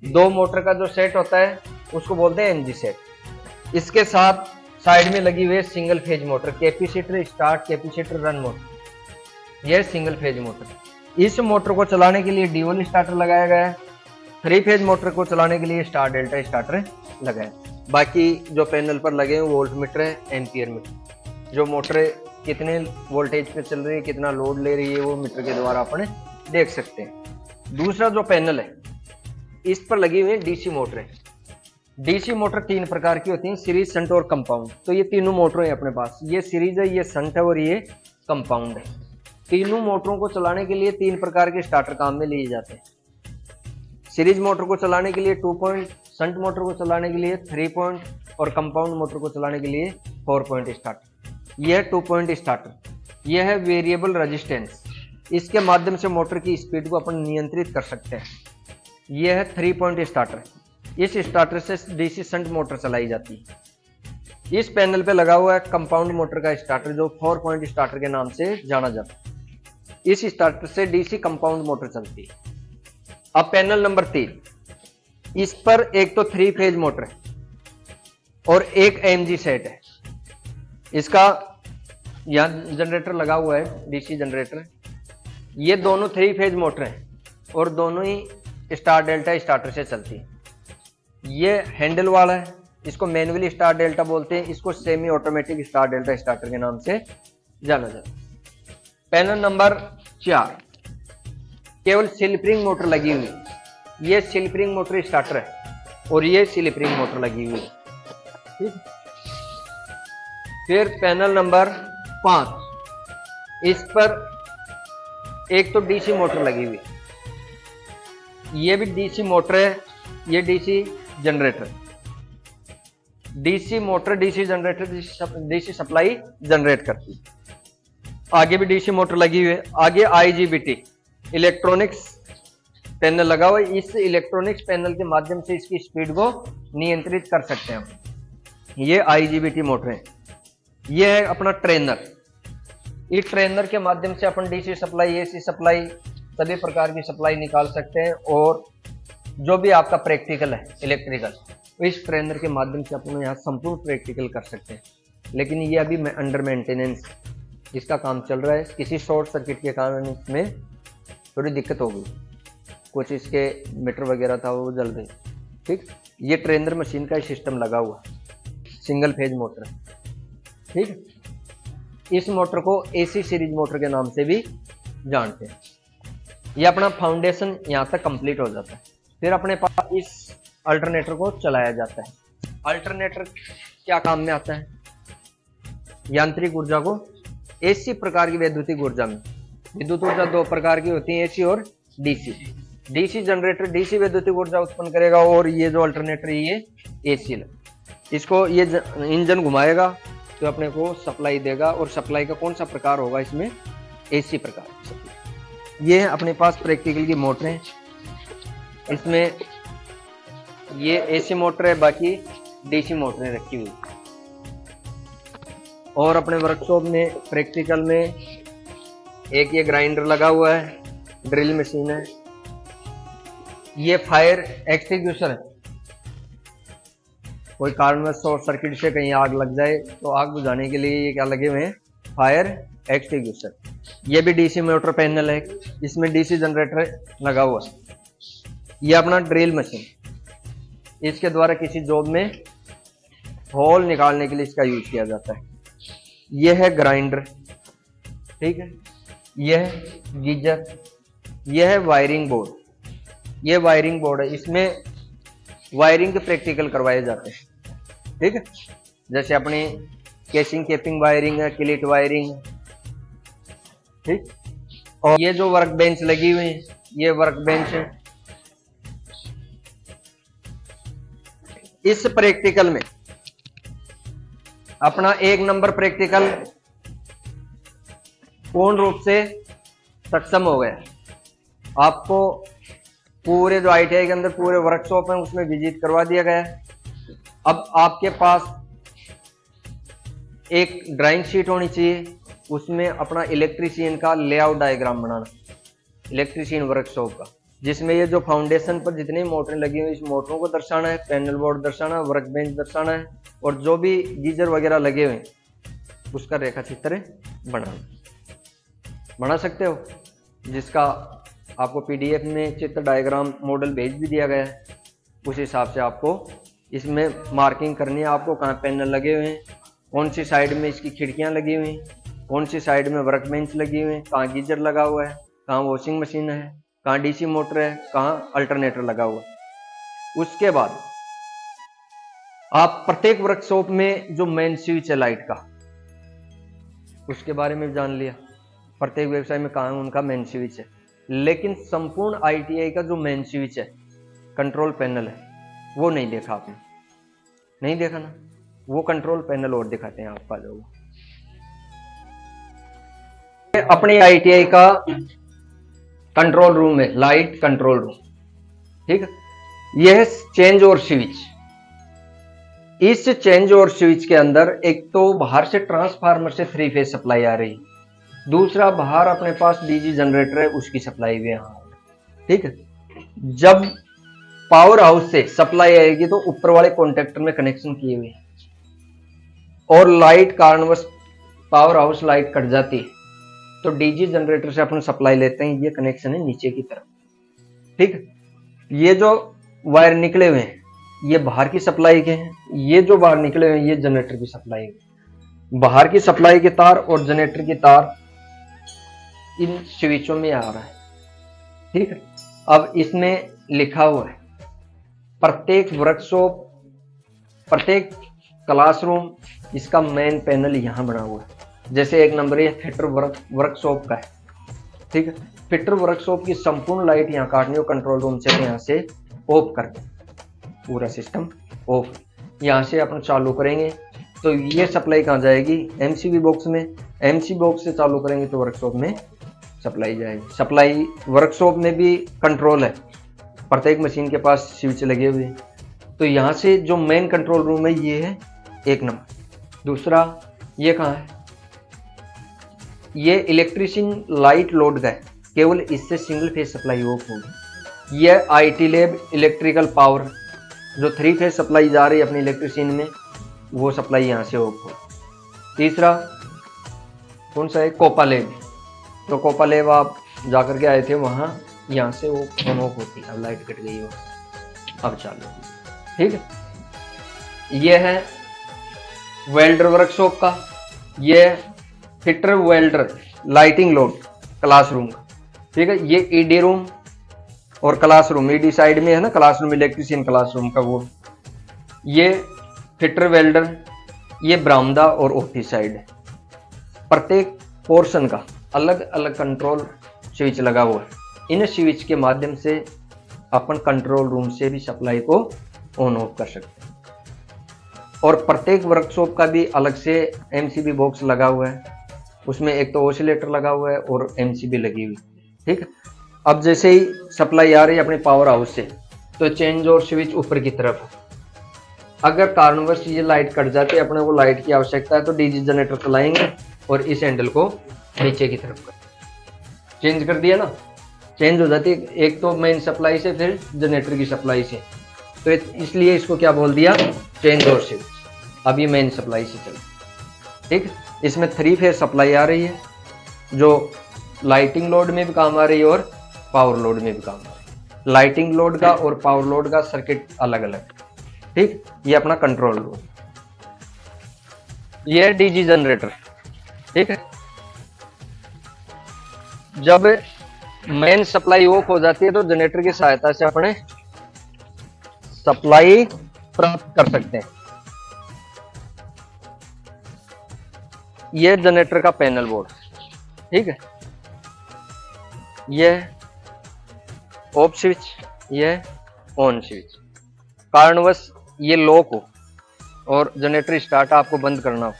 2 मोटर का जो सेट होता है उसको बोलते हैं एमजी सेट। इसके साथ साइड में लगी हुई है single phase motor, capacitor start, capacitor run motor. यह सिंगल फेज मोटर। इस मोटर को चलाने के लिए डीवल स्टार्टर लगाया गया है। 3 फेज मोटर को चलाने के लिए स्टार डेल्टा स्टार्टर लगाया है। बाकी जो पैनल पर लगे हैं वोल्ट मीटर है, एम्पियर मीटर। जो मोटर कितने वोल्टेज पे चल रही है, कितना लोड ले रही है, वो मीटर के द्वारा अपन देख सकते हैं। दूसरा जो पैनल है इस पर लगी हुई है डीसी मोटरें। डीसी मोटर 3 प्रकार की होती हैं, सीरीज, शंट और कंपाउंड। तो ये तीनों मोटरें हैं अपने पास। ये सीरीज है, ये शंट है और ये कंपाउंड है। तीनों मोटरों को चलाने के लिए 3 प्रकार के स्टार्टर काम में लिए जाते हैं। सीरीज मोटर को चलाने के लिए 2 पॉइंट, शंट मोटर को चलाने के लिए 3 पॉइंट और कंपाउंड मोटर को चलाने के लिए 4 पॉइंट स्टार्टर। यह है 2 पॉइंट स्टार्टर। यह है वेरिएबल रेजिस्टेंस। इसके माध्यम से मोटर की स्पीड को अपन नियंत्रित कर सकते हैं। यह है 3 पॉइंट स्टार्टर। इस स्टार्टर से डीसी शंट मोटर चलाई जाती है। इस पैनल पे लगा हुआ है कंपाउंड मोटर का स्टार्टर जो 4 पॉइंट स्टार्टर के नाम से जाना जाता है। इस स्टार्टर से डीसी कंपाउंड मोटर चलती है। अब पैनल नंबर 3, इस पर एक तो 3 फेज मोटर है और एक एमजी सेट है। इसका यहां जनरेटर लगा हुआ है, डीसी जनरेटर। ये दोनों 3 फेज मोटर हैं और दोनों ही स्टार डेल्टा स्टार्टर से चलती है। ये हैंडल वाला है, इसको मैनुअली स्टार डेल्टा बोलते हैं। इसको semi automatic star delta starter के नाम से जाना जाता है। पैनल नंबर 4, केवल स्लिपरिंग मोटर लगी हुई। ये स्लिपरिंग मोटर स्टार्टर है और ये स्लिपरिंग मोटर लगी हुई है। ठीक। फिर पैनल नंबर 5, इस पर एक तो डीसी मोटर लगी हुई। ये भी डीसी मोटर है, ये DC generator. DC motor, DC generator, DC supply generate करती है। आगे भी डीसी मोटर लगी हुई है। आगे आईजीबीटी इलेक्ट्रॉनिक्स पैनल लगा हुआ है। इस इलेक्ट्रॉनिक्स पैनल के माध्यम से इसकी स्पीड को नियंत्रित कर सकते हैं हम। ये आईजीबीटी मोटर है। ये है अपना ट्रेनर। इस ट्रेनर के माध्यम से अपन डीसी सप्लाई, एसी सप्लाई, सभी प्रकार की सप्लाई निकाल सकते हैं। और जो भी आपका प्रैक्टिकल है इलेक्ट्रिकल, इस ट्रेनर के माध्यम से अपन यहाँ संपूर्ण प्रैक्टिकल कर सकते हैं। लेकिन ये अभी अंडर मेंटेनेंस, इसका काम चल रहा है। किसी शॉर्ट सर्किट के कारण इसमें थोड़ी दिक्कत हो गई, कुछ इसके मीटर वगैरह था वो जल गई। ठीक। ये ट्रेनर मशीन का सिस्टम लगा हुआ सिंगल फेज मोटर, ठीक है। इस मोटर को एसी सीरीज मोटर के नाम से भी जानते हैं। ये अपना फाउंडेशन यहाँ तक कंप्लीट हो जाता है, फिर अपने पास इस अल्टरनेटर को चलाया जाता है। अल्टरनेटर क्या काम में आता है? यांत्रिक ऊर्जा को एसी प्रकार की वैद्युतिक ऊर्जा में, विद्युत ऊर्जा दो प्रकार की होती है, एसी और डीसी। डीसी जनरेटर डीसी वैद्युतिक ऊर्जा उत्पन्न करेगा और ये जो अल्टरनेटर ये एसी, इसको ये इंजन घुमाएगा तो अपने को सप्लाई देगा, और सप्लाई का कौन सा प्रकार होगा इसमें? एसी प्रकार सप्लाई। ये अपने पास प्रैक्टिकल की मोटर है, इसमें ये एसी मोटर है, बाकी डीसी मोटरें रखी हुई। और अपने वर्कशॉप में प्रैक्टिकल में एक ये ग्राइंडर लगा हुआ है, ड्रिल मशीन है, ये फायर एक्सटिंग्विशर है। कोई कारणवश शॉर्ट सर्किट से कहीं आग लग जाए तो आग बुझाने के लिए ये क्या लगे हुए हैं? Fire extinguisher. ये भी डीसी मोटर पैनल है, इसमें डीसी जनरेटर लगा हुआ है। ये अपना ड्रिल मशीन, इसके द्वारा किसी जॉब में होल निकालने के लिए इसका यूज किया जाता है। यह है ग्राइंडर, ठीक है। यह है गीजर, यह है वायरिंग बोर्ड। यह वायरिंग बोर्ड है, इसमें वायरिंग के प्रैक्टिकल करवाए जाते हैं, ठीक है। जैसे अपनी केसिंग केपिंग वायरिंग है, क्लिट वायरिंग है, ठीक। और ये जो वर्क बेंच लगी हुई है, ये वर्क बेंच है। इस प्रैक्टिकल में अपना 1 नंबर प्रैक्टिकल पूर्ण रूप से सक्षम हो गया। आपको पूरे जो ITI के अंदर पूरे वर्कशॉप है उसमें विजिट करवा दिया गया है। अब आपके पास एक ड्राइंग शीट होनी चाहिए, उसमें अपना इलेक्ट्रीशियन का लेआउट डायग्राम बनाना, इलेक्ट्रीशियन वर्कशॉप का, जिसमें ये जो फाउंडेशन पर जितनी मोटरें लगी हुई इस मोटरों को दर्शाना है, पैनल बोर्ड दर्शाना है, वर्क बेंच दर्शाना है, और जो भी गीजर वगैरह लगे हुए उसका रेखा चित्र बना सकते हो, जिसका आपको PDF में चित्र डायग्राम मॉडल भेज भी दिया गया है। उस हिसाब से आपको इसमें मार्किंग करनी है, आपको कहाँ पैनल लगे हुए हैं, कौन सी साइड में इसकी खिड़कियां लगी हुई हैं, कौन सी साइड में वर्क बेंच लगी हुई है, कहाँ गीजर लगा हुआ है, कहाँ वॉशिंग मशीन है, कहाँ डीसी मोटर है, कहाँ अल्टरनेटर लगा हुआ है। उसके बाद आप प्रत्येक वर्कशॉप में जो मेन स्विच है लाइट का, उसके बारे में जान लिया, प्रत्येक व्यवसाय में कहाँ उनका मेन स्विच है। लेकिन संपूर्ण ITI का जो मेन स्विच है, कंट्रोल पैनल है, वो नहीं देखा आपने, नहीं देखा ना। वो कंट्रोल पैनल और दिखाते हैं आपका जो अपने ITI का कंट्रोल रूम है, लाइट कंट्रोल रूम, ठीक है। यह चेंज और स्विच। इस चेंज और स्विच के अंदर एक तो बाहर से ट्रांसफार्मर से 3 फेज सप्लाई आ रही, दूसरा बाहर अपने पास डीसी जनरेटर है, उसकी सप्लाई भी यहाँ, ठीक है। जब पावर हाउस से सप्लाई आएगी तो ऊपर वाले कॉन्टेक्टर में कनेक्शन किए हुए, और लाइट कारणवश पावर हाउस लाइट कट जाती है तो डीसी जनरेटर से अपन सप्लाई लेते हैं। ये कनेक्शन है नीचे की तरफ, ठीक है। ये जो वायर निकले हुए हैं ये बाहर की सप्लाई के हैं, ये जो बाहर निकले हुए हैं ये जनरेटर की सप्लाई है। बाहर की सप्लाई के तार और जनरेटर की तार इन स्विचों में आ रहा है, ठीक है। अब इसमें लिखा हुआ है प्रत्येक वर्कशॉप, प्रत्येक क्लासरूम, इसका मेन पैनल यहां बना हुआ है। जैसे 1 नंबर ये फिटर वर्कशॉप का है, ठीक है। फिटर वर्कशॉप की संपूर्ण लाइट यहाँ काटनी हो कंट्रोल रूम से, यहाँ से ऑफ कर दें, पूरा सिस्टम ऑफ। यहाँ से अपन चालू करेंगे तो ये सप्लाई कहाँ जाएगी? MCB बॉक्स में। MCB बॉक्स से चालू करेंगे तो वर्कशॉप में सप्लाई जाएगी। सप्लाई वर्कशॉप में भी कंट्रोल है, प्रत्येक मशीन के पास स्विच लगे हुए हैं। तो यहाँ से जो मेन कंट्रोल रूम है ये है 1 नंबर। दूसरा ये कहाँ है? ये इलेक्ट्रीशियन लाइट लोड का है, केवल इससे सिंगल फेज सप्लाई ऑफ होगी। यह IT लैब इलेक्ट्रिकल पावर जो 3 फेज सप्लाई जा रही है अपनी इलेक्ट्रीशियन में, वो सप्लाई यहाँ से ऑफ होगी। तीसरा कौन सा है? COPA lab. तो कोपा लैब आप जाकर के आए थे वहाँ, यहाँ से वो ऑन ऑफ होती है। अब लाइट कट गई हो, अब चालू। ठीक है। ये है वेल्डर वर्कशॉप का, ये fitter welder lighting load classroom का, ठीक है। ये ईडी रूम और क्लासरूम, ईडी साइड में है ना क्लासरूम, इलेक्ट्रीशियन क्लासरूम का वो। ये फिटर वेल्डर, ये बरामदा और ऑफिस साइड है। प्रत्येक पोर्शन का अलग अलग कंट्रोल स्विच लगा हुआ है। इन स्विच के माध्यम से अपन कंट्रोल रूम से भी सप्लाई को ऑन ऑफ कर सकते हैं। और प्रत्येक वर्कशॉप का भी अलग से एमसीबी बॉक्स लगा हुआ है, उसमें एक तो ऑसिलेटर लगा हुआ है और एमसीबी लगी हुई, ठीक है। अब जैसे ही सप्लाई आ रही है अपने पावर हाउस से, तो चेंज और स्विच ऊपर की तरफ है। अगर कारणवश ये लाइट कट जाती है, अपने को लाइट की आवश्यकता है, तो डीजी जनरेटर चलाएंगे और इस हैंडल को नीचे की तरफ कर चेंज कर दिया ना, चेंज हो जाती है एक तो मेन सप्लाई से फिर जनरेटर की सप्लाई से, तो इसलिए इसको क्या बोल दिया, चेंज और स्विच। अब ये मेन सप्लाई से चल, ठीक। इसमें 3 फेज सप्लाई आ रही है जो लाइटिंग लोड में भी काम आ रही है और पावर लोड में भी काम आ रही है। लाइटिंग लोड का और पावर लोड का सर्किट अलग अलग, ठीक। ये अपना कंट्रोल लोड, ये है डीजी जनरेटर, ठीक है। जब मेन सप्लाई ऑफ हो जाती है तो जनरेटर की सहायता से अपने सप्लाई प्राप्त कर सकते हैं। यह जनरेटर का पैनल बोर्ड, ठीक है। यह ऑफ स्विच, यह ऑन स्विच। कारणवश ये लॉक हो और जनरेटर स्टार्ट आपको बंद करना हो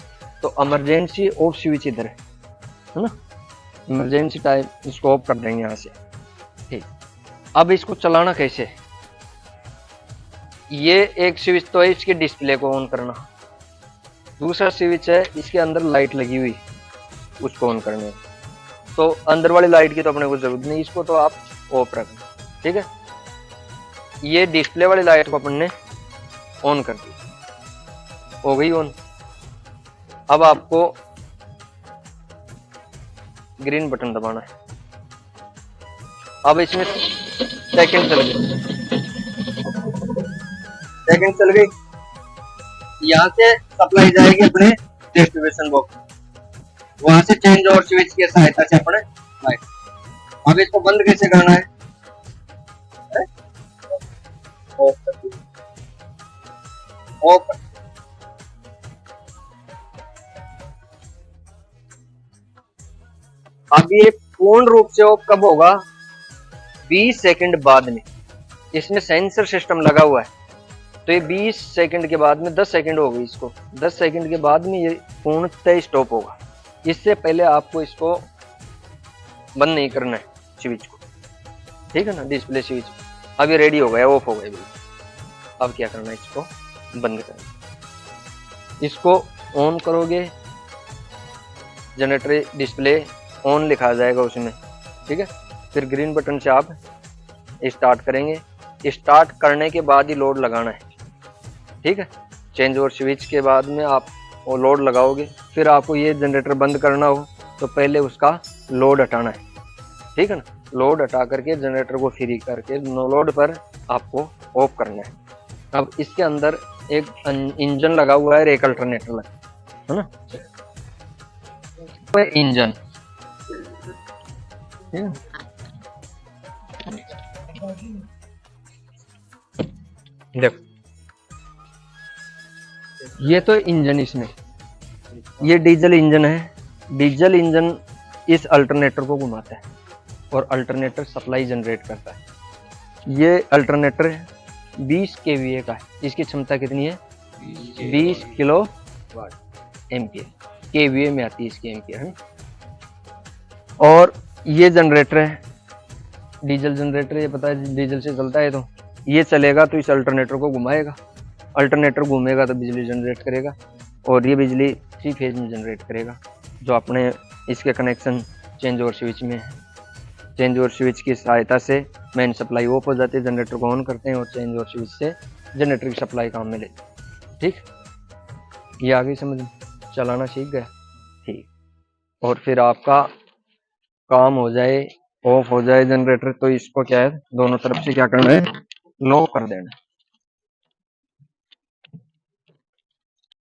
तो इमरजेंसी ऑफ स्विच इधर है ना, इमरजेंसी टाइम इसको ऑफ कर देंगे यहाँ से, ठीक। अब इसको चलाना कैसे, ये एक स्विच तो है इसके डिस्प्ले को ऑन करना, दूसरा स्विच है इसके अंदर लाइट लगी हुई उसको ऑन करने। तो अंदर वाली लाइट की तो अपने को जरूरत नहीं, इसको तो आप ऑफ रखना, ठीक है। ये डिस्प्ले वाली लाइट को अपन ने ऑन कर दी, हो गई ऑन। अब आपको ग्रीन बटन दबाना है। अब इसमें सेकंड चल गई, सेकंड चल गई, यहाँ से सप्लाई जाएगी अपने डिस्ट्रीब्यूशन बॉक्स, वहां से चेंज और स्विच की सहायता से अपने लाइट। अब इसको बंद कैसे करना है, ऑफ कर दिया, ऑफ। अब ये पूर्ण रूप से ऑफ कब होगा, 20 सेकंड बाद में। इसमें सेंसर सिस्टम लगा हुआ है, तो ये 20 सेकंड के बाद में 10 सेकंड हो गई इसको, 10 सेकंड के बाद में ये पूर्णतः स्टॉप होगा। इससे पहले आपको इसको बंद नहीं करना है स्विच को, ठीक है ना, डिस्प्ले स्विच। अब ये रेडी हो गया, ऑफ हो गया बिल्कुल। अब क्या करना है, इसको बंद करना। इसको ऑन करोगे, जनरेटर डिस्प्ले ऑन लिखा जाएगा उसमें, ठीक है। फिर ग्रीन बटन से आप स्टार्ट करेंगे, स्टार्ट करने के बाद ही लोड लगाना है, ठीक है। चेंज और स्विच के बाद में आप वो लोड लगाओगे। फिर आपको ये जनरेटर बंद करना हो तो पहले उसका लोड हटाना है, ठीक है ना। लोड हटा करके जनरेटर को फ्री करके नो लोड पर आपको ऑफ करना है। अब इसके अंदर एक इंजन लगा हुआ है, एक अल्टरनेटर लगा है ना, तो इंजन, देखो ये तो इंजन, इसमें ये डीजल इंजन है। डीजल इंजन इस अल्टरनेटर को घुमाता है और अल्टरनेटर सप्लाई जनरेट करता है। ये अल्टरनेटर 20 kVA का है, इसकी क्षमता कितनी है, 20 किलो एम्पियर, kVA में आती है इसकी एम्पियर, है। और ये जनरेटर है डीजल जनरेटर, ये पता है डीजल से चलता है, तो ये चलेगा तो इस अल्टरनेटर को घुमाएगा, अल्टरनेटर घूमेगा तो बिजली जनरेट करेगा और ये बिजली 3 फेज में जनरेट करेगा, जो अपने इसके कनेक्शन चेंज ओवर स्विच में है। चेंज ओवर स्विच की सहायता से मेन सप्लाई ऑफ हो जाती है, जनरेटर को ऑन करते हैं और चेंज ओवर स्विच से जनरेटर की सप्लाई काम में लेते हैं, ठीक। ये आगे समझ चलाना सीख गया, ठीक। और फिर आपका काम हो जाए, ऑफ हो जाए जनरेटर, तो इसको क्या है, दोनों तरफ से क्या करना है, लॉक कर देना है।